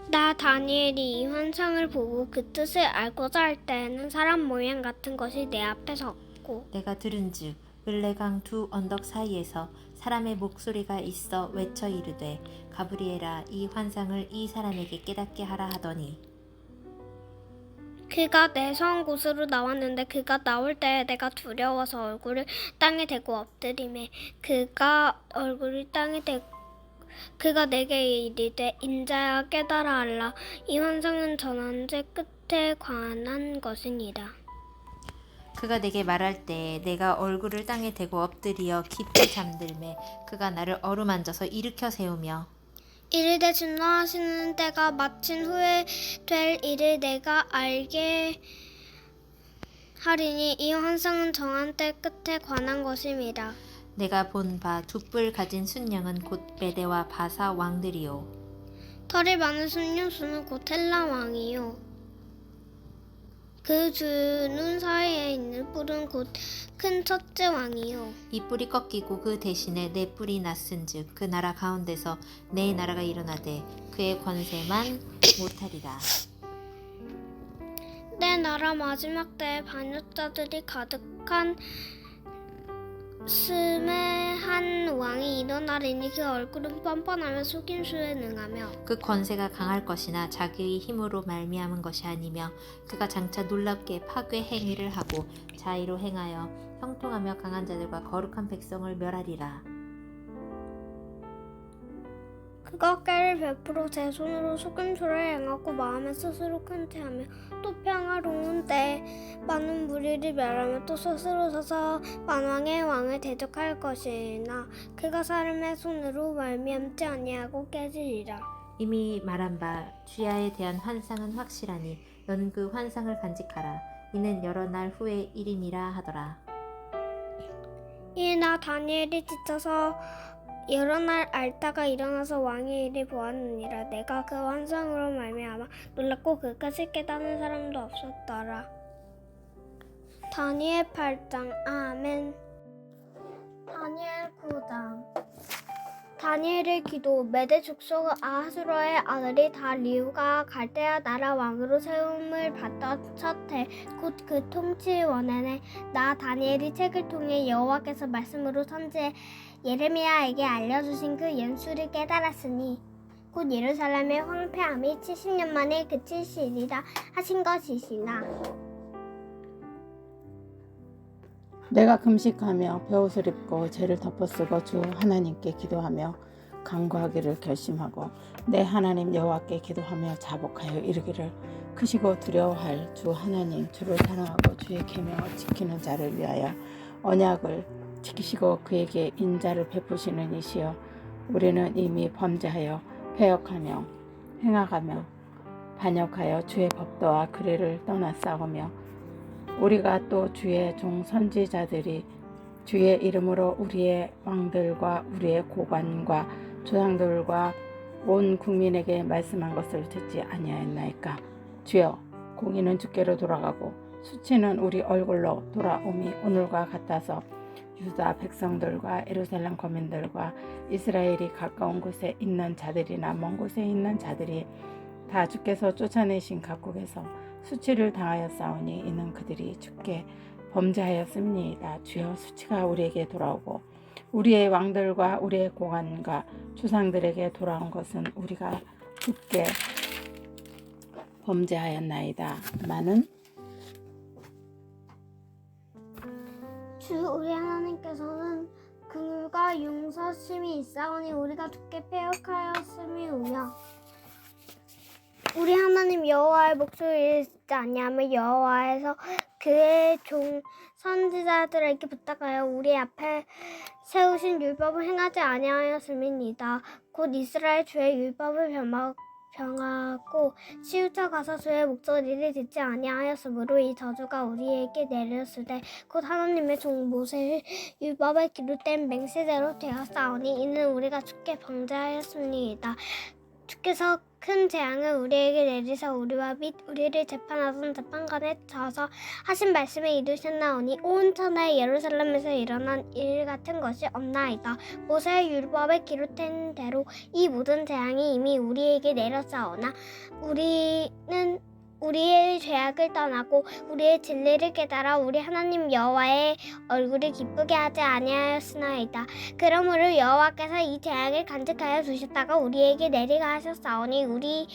나 다니엘이 이 환상을 보고 그 뜻을 알고자 할 때에는 사람 모양 같은 것이 내 앞에 섰고 내가 들은즉 을레강 두 언덕 사이에서 사람의 목소리가 있어 외쳐 이르되 가브리엘아 이 환상을 이 사람에게 깨닫게 하라 하더니 그가 내 선 곳으로 나왔는데 그가 나올 때에 내가 두려워서 얼굴을 땅에 대고 엎드리매 그가 내게 이르되 인자야 깨달아 알라 이 환상은 전환제 끝에 관한 것이니라. 그가 내게 말할 때 내가 얼굴을 땅에 대고 엎드리어 깊이 잠들매 그가 나를 어루만져서 일으켜 세우며 이르되 진노하시는 때가 마친 후에 될 일을 내가 알게 하리니 이 환상은 정한 때 끝에 관한 것임이라. 내가 본 바 두 뿔 가진 순양은 곧 메대와 바사 왕들이요 털이 많은 순용수는 곧 헬라 왕이요 그 두 눈 사이에 있는 뿔은 곧 큰 첫째 왕이요 이 뿔이 꺾이고 그 대신에 네 뿔이 났은즉 그 나라 가운데서 네 나라가 일어나되 그의 권세만 못하리라. 내 나라 마지막 때에 반역자들이 가득한 스메 한 왕이 일어나리니 그 얼굴은 뻔뻔하며 속임수에 능하며 그 권세가 강할 것이나 자기의 힘으로 말미암은 것이 아니며 그가 장차 놀랍게 파괴 행위를 하고 자의로 행하여 형통하며 강한 자들과 거룩한 백성을 멸하리라. 그가 꾀를 베풀어 제 손으로 속임수를 행하고 마음에 스스로 큰 체하며 또 평화로운 때에 많은 무리를 멸하며 또 스스로 서서 만왕의 왕을 대적할 것이나 그가 사람의 손으로 말미암지 아니하고 깨지리라. 이미 말한 바 주야에 대한 환상은 확실하니 너는 그 환상을 간직하라. 이는 여러 날 후의 일임이라 하더라. 이 나 다니엘이 지쳐서 여러 날 앓다가 일어나서 왕의 일을 보았느니라. 내가 그 환상으로 말미암아 놀랍고 그 끝을 깨닫는 사람도 없었더라. 다니엘 8장. 아멘. 다니엘 9장. 다니엘의 기도. 메대 족속 아하수로의 아들이 다리우가 갈대아 나라 왕으로 세움을 받던 첫 해 곧 그 통치 원년에 나 다니엘이 책을 통해 여호와께서 말씀으로 선지 예레미야에게 알려주신 그 연수를 깨달았으니 곧 예루살렘의 황폐함이 70년 만에 그치시리라 하신 것이시나 내가 금식하며 베옷을 입고 죄를 덮어쓰고 주 하나님께 기도하며 간구하기를 결심하고 내 하나님 여호와께 기도하며 자복하여 이르기를 크시고 두려워할 주 하나님 주를 사랑하고 주의 계명을 지키는 자를 위하여 언약을 지키시고 그에게 인자를 베푸시는 이시여 우리는 이미 범죄하여 패역하며 행악하며 반역하여 주의 법도와 규례를 떠나 싸우며 우리가 또 주의 종 선지자들이 주의 이름으로 우리의 왕들과 우리의 고관과 조상들과 온 국민에게 말씀한 것을 듣지 아니하였나이까. 주여 공의는 주께로 돌아가고 수치는 우리 얼굴로 돌아옴이 오늘과 같아서 유다 백성들과 예루살렘 거민들과 이스라엘이 가까운 곳에 있는 자들이나 먼 곳에 있는 자들이 다 주께서 쫓아내신 각국에서 수치를 당하였사오니 이는 그들이 주께 범죄하였음니이다. 주여 수치가 우리에게 돌아오고 우리의 왕들과 우리의 고관과 조상들에게 돌아온 것은 우리가 주께 범죄하였나이다. 많은 주 우리 하나님께서는 긍휼과 용서심이 있사오니 우리가 주께 패역하였음이오며 우리 하나님 여호와의 목소리를 듣지 아니하며 여호와에서 그의 종 선지자들에게 부탁하여 우리 앞에 세우신 율법을 행하지 아니하였음이니이다. 곧 이스라엘 주의 율법을 병하고 치우쳐 가서 주의 목소리를 듣지 아니하였으므로 이 저주가 우리에게 내렸으되 곧 하나님의 종 모세의 율법에 기록된 맹세대로 되었사오니 이는 우리가 주께 방자하였습니다. 주께서 큰 재앙을 우리에게 내리사 우리와 및 우리를 재판하던 재판관에 저서 하신 말씀을 이루셨나오니 온 천하의 예루살렘에서 일어난 일 같은 것이 없나이다. 모세의 율법에 기록된 대로 이 모든 재앙이 이미 우리에게 내렸사오나 우리는 우리의 죄악을 떠나고 우리의 진리를 깨달아 우리 하나님 여호와의 얼굴을 기쁘게 하지 아니하였으나이다. 그러므로 여호와께서 이 재앙을 간직하여 두셨다가 우리에게 내리가 하셨사오니 우리의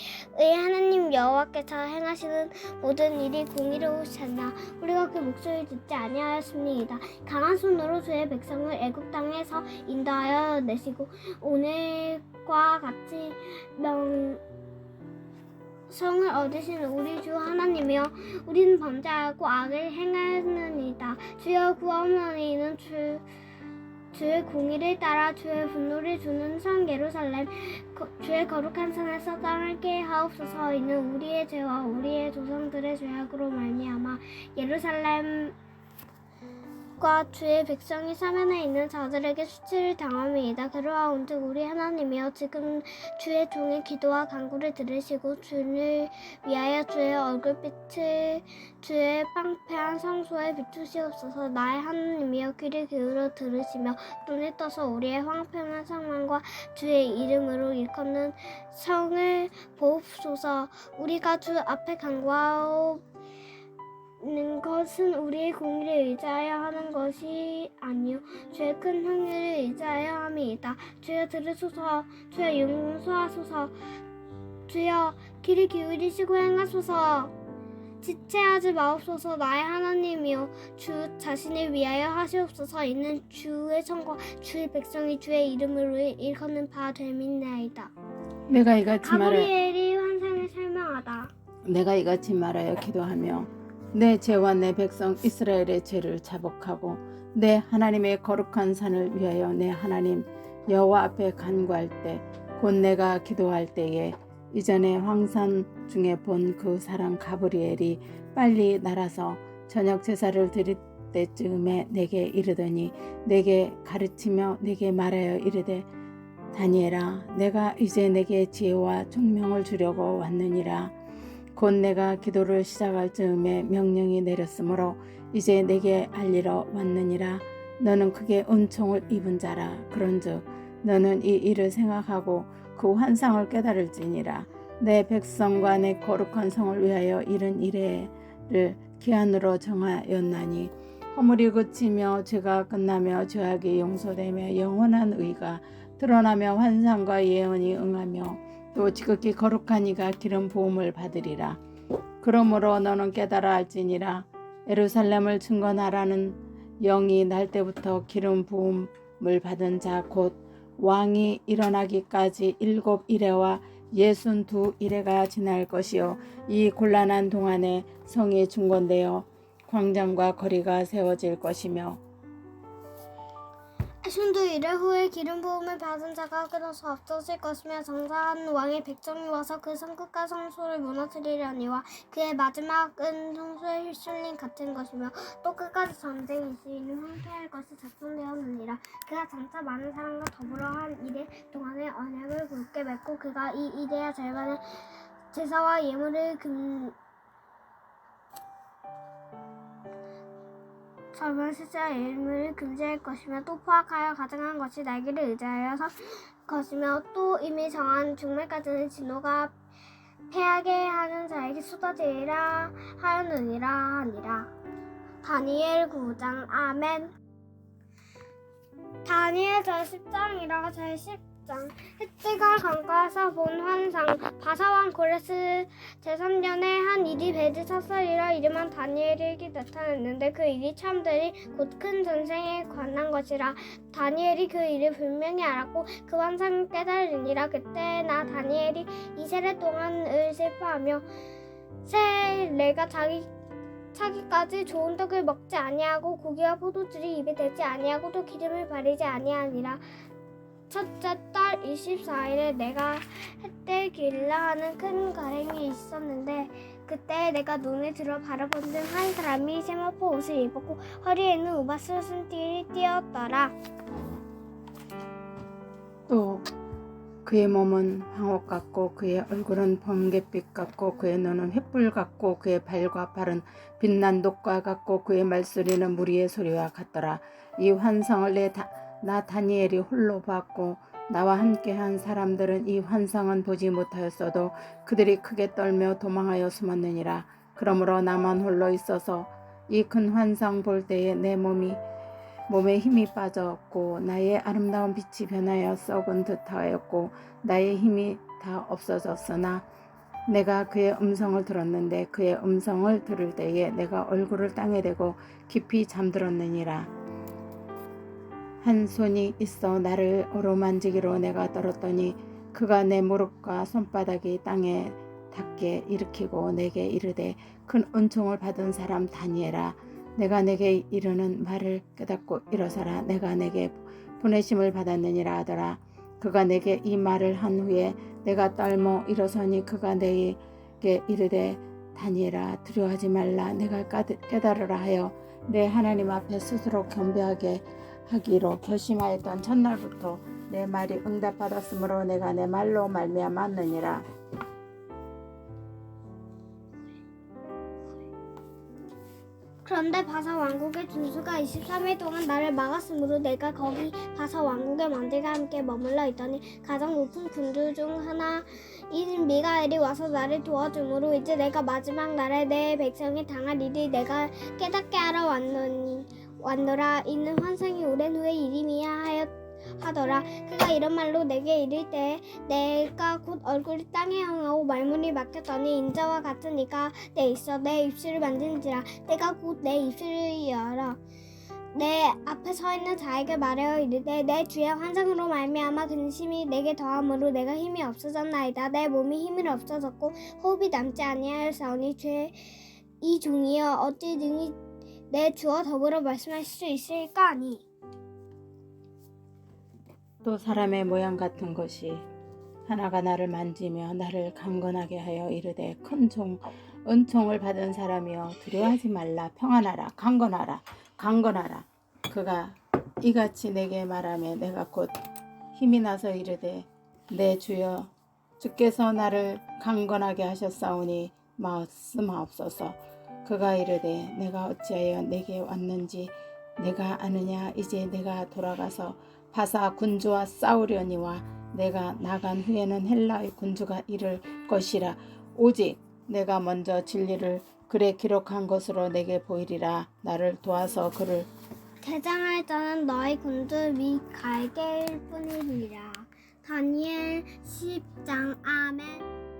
하나님 여호와께서 행하시는 모든 일이 공의로우시나 우리가 그 목소리를 듣지 아니하였습니다. 강한 손으로 주의 백성을 애굽 땅에서 인도하여 내시고 오늘과 같이 성을 얻으신 우리 주 하나님이여 우리는 범죄하고 악을 행하느니이다. 주여 구원하는 이는 주의 공의를 따라 주의 분노를 주는 성 예루살렘 주의 거룩한 산에서 떠나게 하옵소서. 이는 우리의 죄와 우리의 조상들의 죄악으로 말미암아 예루살렘과 주의 백성이 사면에 있는 자들에게 수치를 당함이이다. 그러하온즉 우리 하나님이여 지금 주의 종의 기도와 간구를 들으시고 주를 위하여 주의 얼굴빛을 주의 방패한 성소에 비추시옵소서. 나의 하나님이여 귀를 기울여 들으시며 눈을 떠서 우리의 황폐한 상황과 주의 이름으로 일컫는 성을 보옵소서. 우리가 주 앞에 간구하오 는 것은 우리의 공의를 의지하여 하는 것이 아니요 주의 큰 형유를 의지하여 함이이다. 주여 들으소서. 주여 용서하소서. 주여 귀를 기울이시고 행하소서. 지체하지 마옵소서. 나의 하나님이여 주 자신을 위하여 하시옵소서. 이는 주의 성과 주의 백성이 주의 이름으로 일컫는 바 됨이나이다. 내가 이같이 말하여 가브리엘이 환상을 설명하다. 내가 이같이 말하여 기도하며 내 죄와 내 백성 이스라엘의 죄를 자복하고 내 하나님의 거룩한 산을 위하여 내 하나님 여호와 앞에 간구할 때 곧 내가 기도할 때에 이전에 황산 중에 본 그 사람 가브리엘이 빨리 날아서 저녁 제사를 드릴 때쯤에 내게 이르더니 내게 가르치며 내게 말하여 이르되 다니엘아 내가 이제 내게 지혜와 총명을 주려고 왔느니라. 곧 내가 기도를 시작할 즈음에 명령이 내렸으므로 이제 내게 알리러 왔느니라. 너는 크게 은총을 입은 자라. 그런즉 너는 이 일을 생각하고 그 환상을 깨달을지니라. 내 백성과 내 거룩한 성을 위하여 이른 이래를 기한으로 정하였나니 허물이 그치며 죄가 끝나며 죄악이 용서되며 영원한 의가 드러나며 환상과 예언이 응하며 또 지극히 거룩한 이가 기름 부음을 받으리라. 그러므로 너는 깨달아 알지니라. 예루살렘을 증거하라는 영이 날 때부터 기름 부음을 받은 자 곧 왕이 일어나기까지 7 이레와 62 이레가 지날 것이요 이 곤란한 동안에 성이 중건되어 광장과 거리가 세워질 것이며 62 이래 후에 기름 부음을 받은 자가 끊어서 없어질 것이며 장사한 왕의 백정이 와서 그 성끝과 성소를 무너뜨리려니와 그의 마지막은 성소의 휘둘림 같은 것이며 또 끝까지 전쟁이 있으니 황폐할 것이 작성되었느니라. 그가 장차 많은 사람과 더불어 한 이래 동안에 언약을 굳게 맺고 그가 이 이래야 절반의 제사와 예물을 절반 숫자 예물을 금지할 것이며 또 포악하여 가증한 것이 날개를 의지하여 설 것이며 또 이미 정한 중매까지는 진노가 패하게 하는 자에게 쏟아지리라 하였느니라 하니라. 다니엘 9장. 아멘. 다니엘 제10장이라 제10장. 햇띠가 강가에서 본 환상. 바사왕 고레스 제3년에 한 일이 벨드사살이라 이름한 다니엘에게 나타났는데 그 일이 참되리 곧 큰 전쟁에 관한 것이라. 다니엘이 그 일을 분명히 알았고 그 환상을 깨달으니라. 그때 나 다니엘이 이 세례 동안을 슬퍼하며 새 레가 자기 차기까지 좋은 떡을 먹지 아니하고 고기와 포도주를 입에 대지 아니하고 또 기름을 바르지 아니하니라. 첫째 달 24일에 내가 헷되길라 하는 큰 가랭이 있었는데 그때 내가 눈에 들어 바라본 중 한 사람이 세마포 옷을 입었고 허리에는 우바스 쓴 띠를 띄었더라. 또 그의 몸은 황옥 같고 그의 얼굴은 번갯빛 같고 그의 눈은 횃불 같고 그의 발과 발은 빛난 녹과 같고 그의 말소리는 무리의 소리와 같더라. 이 환상을 나 다니엘이 홀로 봤고 나와 함께한 사람들은 이 환상은 보지 못하였어도 그들이 크게 떨며 도망하여 숨었느니라. 그러므로 나만 홀로 있어서 이 큰 환상 볼 때에 내 몸에 힘이 빠졌고 나의 아름다운 빛이 변하여 썩은 듯하였고 나의 힘이 다 없어졌으나 내가 그의 음성을 들었는데 그의 음성을 들을 때에 내가 얼굴을 땅에 대고 깊이 잠들었느니라. 한 손이 있어 나를 어루만지기로 내가 떨었더니 그가 내 무릎과 손바닥이 땅에 닿게 일으키고 내게 이르되 큰 은총을 받은 사람 다니엘아 내가 내게 이르는 말을 깨닫고 일어서라. 내가 내게 보내심을 받았느니라 하더라. 그가 내게 이 말을 한 후에 내가 떨며 일어서니 그가 내게 이르되 다니엘아 두려워하지 말라. 내가 깨달으라 하여 내 하나님 앞에 스스로 겸비하게 하기로 결심하였던 첫날부터 내 말이 응답받았으므로 내가 내 말로 말미암았느니라. 그런데 바사 왕국의 군수가 23일 동안 나를 막았으므로 내가 거기 바사 왕국의 만들과 함께 머물러 있더니 가장 높은 군주 중 하나인 미가엘이 와서 나를 도와주므로 이제 내가 마지막 날에 내 백성이 당할 일이 내가 깨닫게 하러 왔노라. 이는 환상이 오랜 후의 일임이야 하더라. 그가 이런 말로 내게 이를 때 내가 곧 얼굴이 땅에 향하고 말문이 막혔더니 인자와 같은 이가 내 있어 내 입술을 만진지라. 내가 곧 내 입술을 열어 내 앞에 서 있는 자에게 말하여 이르되 내 주의 환상으로 말미암아 근심이 내게 더함으로 내가 힘이 없어졌나이다. 내 몸이 힘이 없어졌고 호흡이 남지 아니하였사오니 이 종이여 어찌 능히 내 주와 더불어 말씀할 수 있을까 하니. 또 사람의 모양 같은 것이 하나가 나를 만지며 나를 강건하게 하여 이르되 큰 은총을 받은 사람이여 두려워하지 말라. 평안하라. 강건하라. 그가 이같이 내게 말하며 내가 곧 힘이 나서 이르되 내 주여 주께서 나를 강건하게 하셨사오니 말씀하옵소서. 그가 이르되 내가 어찌하여 내게 왔는지 내가 아느냐. 이제 내가 돌아가서 바사 군주와 싸우려니와 내가 나간 후에는 헬라의 군주가 이를 것이라. 오직 내가 먼저 진리를 글에 기록한 것으로 내게 보이리라. 나를 도와서 그를 대장할 자는 너희 군주 미가엘일 뿐이니라. 다니엘 10장. 아멘.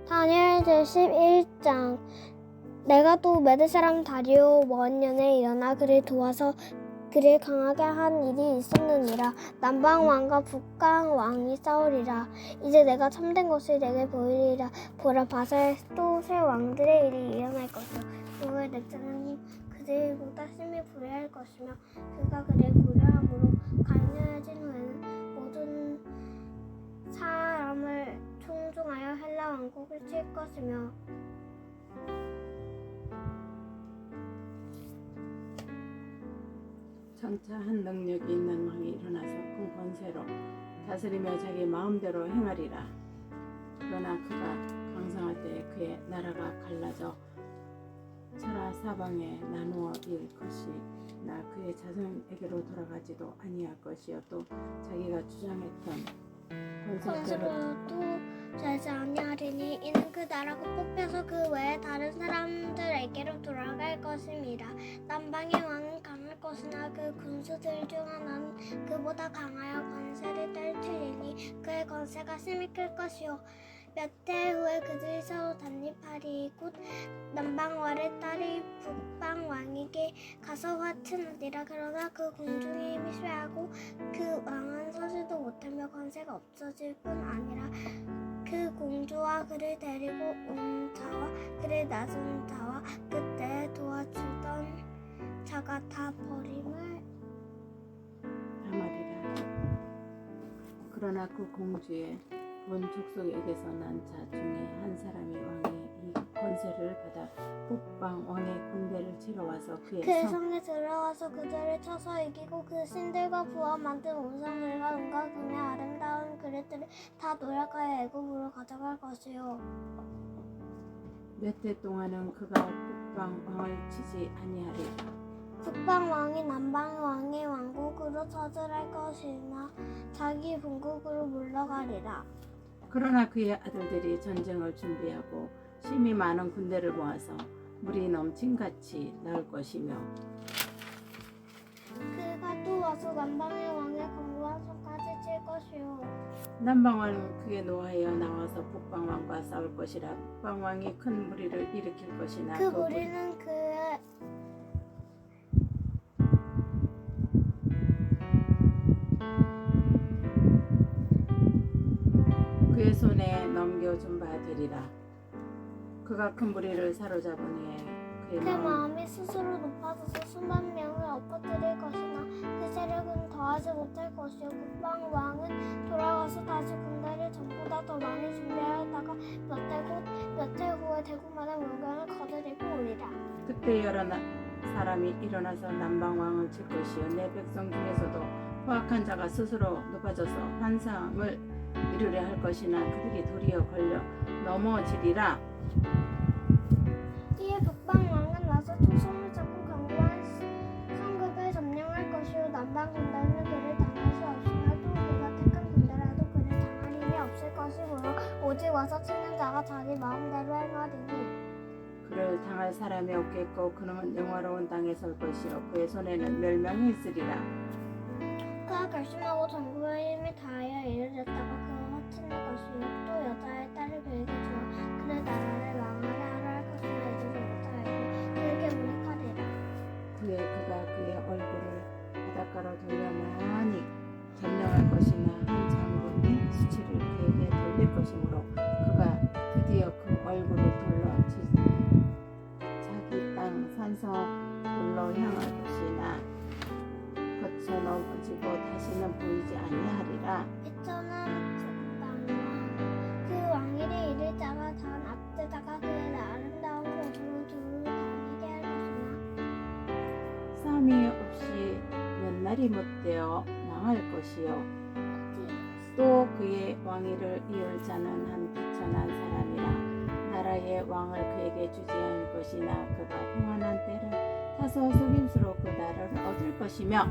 다니엘 제11장. 내가 또 메드 사람 다리오 원년에 일어나 그를 도와서 그를 강하게 한 일이 있었느니라. 남방 왕과 북방 왕이 싸우리라. 이제 내가 참된 것을 내게 보이리라. 보라 바사에 또 새 왕들의 일이 일어날 것이요 그의 넥자는 그들보다 심히 불의할 것이며 그가 그를 불의함으로 강렬해진 후에는 모든 사람을 총종하여 헬라 왕국을 칠 것이며 전차한 능력이 있는 왕이 일어나서 큰 권세로 다스리며 자기 마음대로 행하리라. 그러나 그가 강성할 때 그의 나라가 갈라져 철하 사방에 나누어 일 것이나 그의 자손에게로 돌아가지도 아니할 것이요 또 자기가 주장했던 권세대로 권세로도 되지 아니하리니 이는 그 나라가 뽑혀서 그 외에 다른 사람들에게로 돌아갈 것임이라. 남방의 왕은 강할 것이나 그 군수들 중 하나는 그보다 강하여 권세를 떨치리니 그의 권세가 심히 클 것이요 몇 해 후에 그들이 서로 단립하리. 곧 남방 왕의 딸이 북방 왕에게 가서 화친하리라. 그러나 그 궁중의 힘이 쇠하고 그 왕은 서지도 못하며 권세가 없어질 뿐 아니라 그 공주와 그를 데리고 온 자와 그를 낳은 자와 그때 도와주던 자가 다 버림을 다말이라. 그러나 그 공주의 본 족속에게서 난 자 중에 한 사람이 왕의 이 권세를 받아 북방 왕의 군대를 치러 와서 그 그의 성에 들어가서 그들을 쳐서 이기고 그 신들과 부와 만든 우상들과 은과 금의 아름다운 그릇들을 다 노력하여 애굽으로 가져갈 것이요 몇 해 동안은 그가 북방 왕을 치지 아니하리라. 북방 왕이 남방 왕의 왕국으로 저들할 것이나 자기 본국으로 물러가리라. 그러나 그의 아들들이 전쟁을 준비하고 심히 많은 군대를 모아서 물이 넘친같이 나올 것이며 그가 또 와서 남방의 왕의 견고한 손까지 칠 것이요 남방왕은 그에 노하여 나와서 북방왕과 싸울 것이라. 북방왕이 큰 무리를 일으킬 것이나 그 무리는 그의 그의 손에 넘겨준 바 되리라. 그가 큰 무리를 사로잡은 후에 그의 그 마음이 스스로 높아져서 수만 명을 엎어뜨릴 것이나 그 세력은 더하지 못할 것이요 북방 왕은 돌아가서 다시 군대를 전보다 더 많이 준비하였다가 몇 해 후에 대구마다 물건을 거두리고 오리라. 그때 여러 사람이 일어나서 남방왕을 칠 것이요 내 백성 중에서도 포악한 자가 스스로 높아져서 환상을 이루려 할 것이나 그들이 도리어 걸려 넘어지리라. 이에 북방 왕은 와서 초성을 잡고 견고한 성읍을 점령할 것이요 남방 군대는 그를 당할 수 없으나 또 그가 택한 군대라도 그를 당할 힘이 없을 것이므로 오직 와서 치는 자가 자기 마음대로 행하리니 그를 당할 사람이 없겠고 그는 영화로운 땅에 설 것이요 그의 손에는 멸망이 있으리라. 그가 결심하고 전국의 힘을 다하여 이르렀다가 그가 화친을 것이요 또 여자의 딸을 그에게 주어 그의 나라를 망하게 하려 할 것이나 이르지 못하였고 그에게 무력하리라. 그의 그가 그의 얼굴을 바닷가로 돌려 많이 점령할 것이나 한 장군이 수치를 그에게 돌릴 것이므로 그가 드디어 그 얼굴을 돌려 자기 땅 산성으로 향할 것이나 거쳐 넘어지고 다시는 보이지 아니하리라. 이처는 북방왕 그 왕일에 이를 자가 단 앞대다가 그의 아름다운 곳으로 두루 다니게 할 것이나 싸움이 없이 몇 날이 못되어 망할 것이요 또 그의 왕위를 이을 자는 한 비천한 사람이라. 나라의 왕을 그에게 주지 않을 것이나 그가 평안한 때를 타서 속임수로 그 나라를 얻을 것이며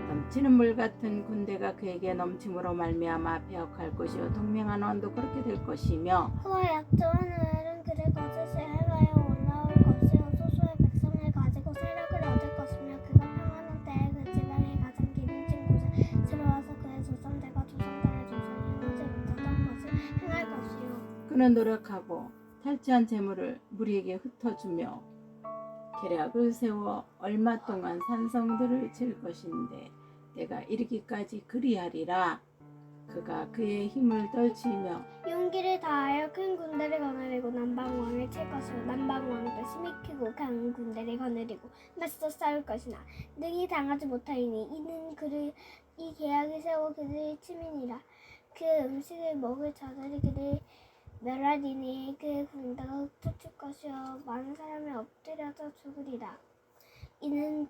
넘치는 물 같은 군대가 그에게 넘침으로 말미암아 배역할 것이요 동맹한 왕도 그렇게 될 것이며 그와 약조한 후에는 그를 거짓이 해가여 올라올 것이요 소수의 백성을 가지고 세력을 얻을 것이며 그가 평안한 때에 그 지방의 가장 기름진 곳에 들어와서 그의 조상들과 조상들의 조상이 행하지 못하던 것을 행할 것이요 그는 노력하고 탈취한 재물을 무리에게 흩어주며 계략을 세워 얼마 동안 산성들을 칠 것인데 때가 이르기까지 그리하리라. 그가 그의 힘을 떨치며 용기를 다하여 큰 군대를 거느리고 남방왕을 칠 것이요 남방왕도 힘이 크고 큰 군대를 거느리고 맞서 싸울 것이나 능히 당하지 못하리니 이는 그를 이 계약을 세워 그들의 치민이라. 그 음식을 먹을 자들이 그를 멸하리니 그 군대가 흩어질 것이요 많은 사람이 엎드려져 죽으리라. 이는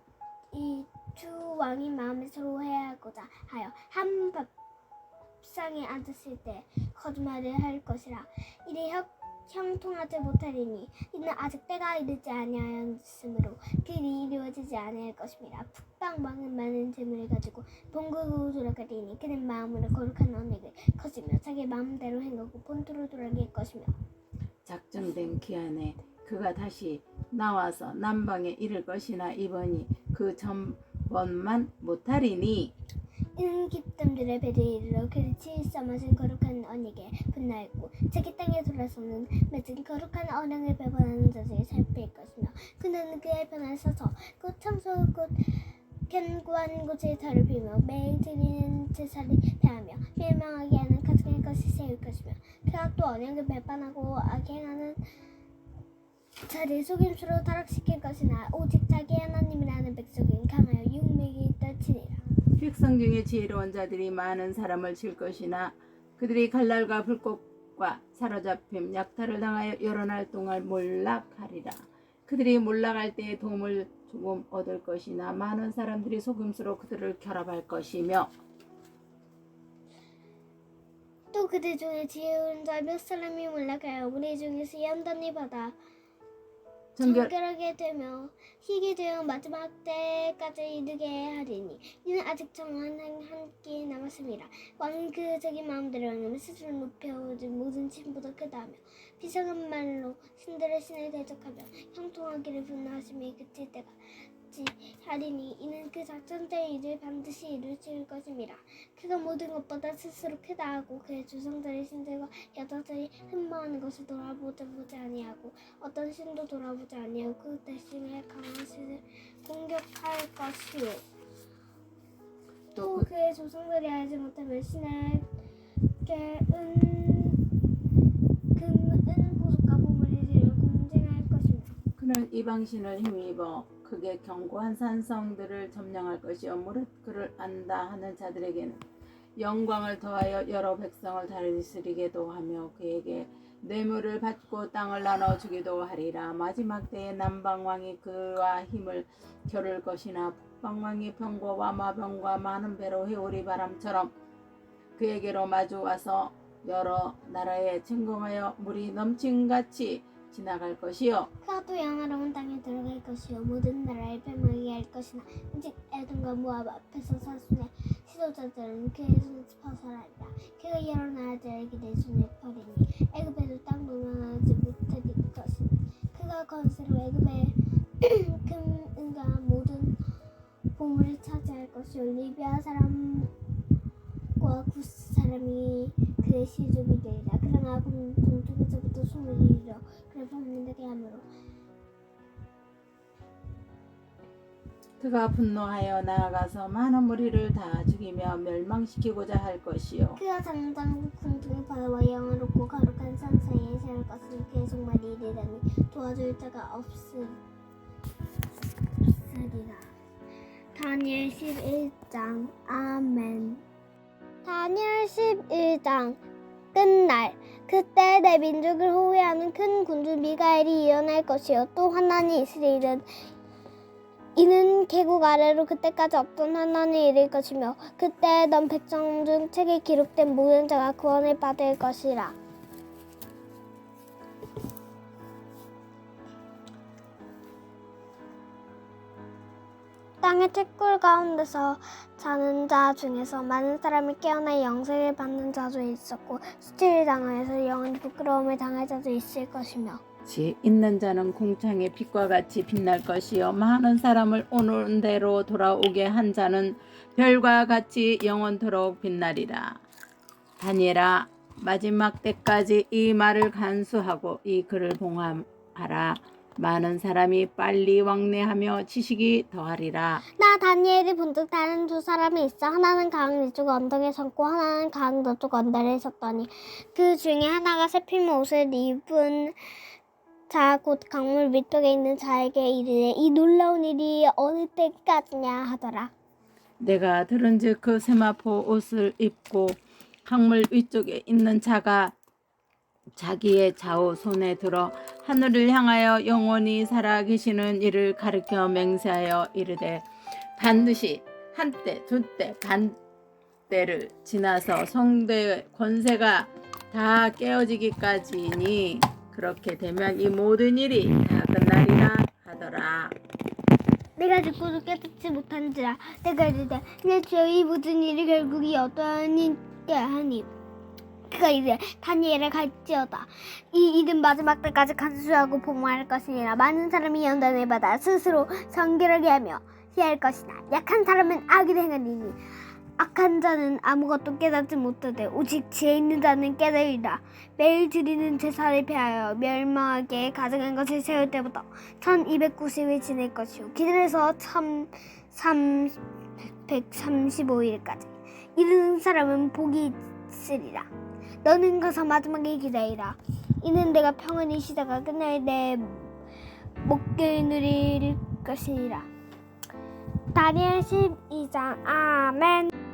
이 두 왕이 마음에 서로 해하고자 하여 한 밥상에 앉았을 때 거짓말을 할 것이라. 이리 형통하지 못하리니 이는 아직 때가 이르지 아니하였으므로 그 일이 이루어지지 아니할 것입니다. 북방 왕은 많은 재물을 가지고 본국으로 돌아가리니 그는 마음으로 거룩한 언약을 거스며 자기 마음대로 행하고 본토로 돌아갈 것이며 작정된 기한에 그가 다시 나와서 남방에 이를 것이나 이번이 그 전번만 못하리니 이는 기뜸들의 배를 이르러 그를 치일삼아진 거룩한 언약에 분하였고 자기 땅에 돌아서는 맺은 거룩한 언약을 배반하는 자들을 살필 것이며 그는 그의 편에 서서 곧 청소 곧 견고한 곳에 달을 피우며 매일 드리는 제사를 대하며 멸망하게 하는 가증의 것을 세울 것이며 그가 또 언약을 배반하고 악행하는 저를 속임수로 타락시킬 것이나 오직 자기 하나님이라는 백성은 강하여 육맥이 떨치리라. 백성 중에 지혜로운 자들이 많은 사람을 칠 것이나 그들이 칼날과 불꽃과 사로잡힘 약탈을 당하여 여러 날 동안 몰락하리라. 그들이 몰락할 때에 도움을 조금 얻을 것이나 많은 사람들이 속임수로 그들을 결합할 것이며 또 그들 중에 지혜로운 자 몇 사람이 몰락하여 우리 중에서 연단을 받아 정결하게 되며 희게 되어 마지막 때까지 이르게 하리니 이는 아직 정한 한끼 남았습니다. 왕은 그 자기 마음대로 스스로 높여오지 모든 신보다 크다며 비상한 말로 신들의 신을 대적하며 형통하기를 분노하심이 그칠 때가 하리니 이는 그 작전자의 일을 반드시 이루실 것입니다. 그가 모든 것보다 스스로 크다 하고 그의 조상들의 신들과 여자들이 흠모하는 것을 돌아보지 아니하고 어떤 신도 돌아보지 아니하고 그 대신에 강한 신을 공격할 것이요. 또 그의 조상들이 알지 못하면 신에게 보석과 보물을 들여 공쟁할 것입니다. 그는 이방신을 힘입어 크게 견고한 산성들을 점령할 것이요 무릇 그를 안다 하는 자들에게는 영광을 더하여 여러 백성을 다스리게도 하며 그에게 뇌물을 받고 땅을 나눠 주기도 하리라. 마지막 때에 남방왕이 그와 힘을 겨룰 것이나 북방왕이 병거와 마병과 많은 배로 회오리 바람처럼 그에게로 마주와서 여러 나라에 침공하여 물이 넘침같이 지나갈 것이요 그가 또 영화로운 땅에 들어갈 것이요 모든 나라를 패망하게 할 것이나 오직 에돔과 모압 앞에서 사순의 지도자들은 그의 손에서 벗어나리라. 그가 여러 나라들에게 내 손을 버리니 애굽에도 땅 동원하지 못할 것이니 그가 건세로 애굽의 금은과 모든 보물을 차지할 것이요 리비아 사람과 구스 사람이 그의 시족이 되리라. 그러나 동쪽에서부터 손을 이르러 그를 범죄하게 하므로 그가 분노하여 나아가서 많은 무리를 다 죽이며 멸망시키고자 할 것이요 그가 당장 궁둥이 바다와 영화롭고 거룩한 산 사이에 세울 것은 그의 속말이 이르다니 도와줄 자가 없으리라. 다니엘 11장 아멘. 다니엘 11장 끝날 그때 내 민족을 호위하는 큰 군주 미가엘이 일어날 것이요 또 환난이 있으리는 이는 계곡 아래로 그때까지 없던 환난이 이를 것이며 그때 넌 백성 중 책에 기록된 모든 자가 구원을 받을 것이라. 땅의 책굴 가운데서 자는 자 중에서 많은 사람이 깨어나 영생을 받는 자도 있었고 수치를 당하여서 영원히 부끄러움을 당할 자도 있을 것이며 지혜 있는 자는 공창의 빛과 같이 빛날 것이요 많은 사람을 오는 대로 돌아오게 한 자는 별과 같이 영원토록 빛나리라. 다니엘아 마지막 때까지 이 말을 간수하고 이 글을 봉함하라. 많은 사람이 빨리 왕래하며 지식이 더하리라. 나 다니엘이 본즉 다른 두 사람이 있어 하나는 강 이쪽 언덕에 섰고 하나는 강 저쪽 언덕에 섰더니 그 중에 하나가 새핀 옷을 입은 자 곧 강물 밑쪽에 있는 자에게 이르되 이 놀라운 일이 어느 때까지냐 하더라. 내가 들은즉 그 세마포 옷을 입고 강물 위쪽에 있는 자가 자기의 좌우 손에 들어 하늘을 향하여 영원히 살아계시는 이를 가르쳐 맹세하여 이르되 반드시 한때 두때 반때를 지나서 성대의 권세가 다 깨어지기까지니 그렇게 되면 이 모든 일이 다 끝나리라 하더라. 내가 듣고도 깨닫지 못한지라. 내가 이르되 내 주여 이 모든 일이 결국이 어떠하니까 하니 그가 이르되 다니엘을 갈지어다. 이 일은 마지막 때까지 간수하고 복무할 것이니라. 많은 사람이 연단을 받아 스스로 정결하게 하며 피할 것이나 약한 사람은 악을 행하리니 악한 자는 아무것도 깨닫지 못하되 오직 지혜 있는 자는 깨달으리라. 매일 드리는 제사를 폐하여 멸망하게 가증한 것을 세울 때부터 1290일 지낼 것이요 기들에서 135일까지 이르는 사람은 복이 있으리라. 너는 가서 마지막에 기다리라. 이는 내가 평안히 시다가 끝날 내 복을 누릴 것이니라. 다니엘 12장 아멘.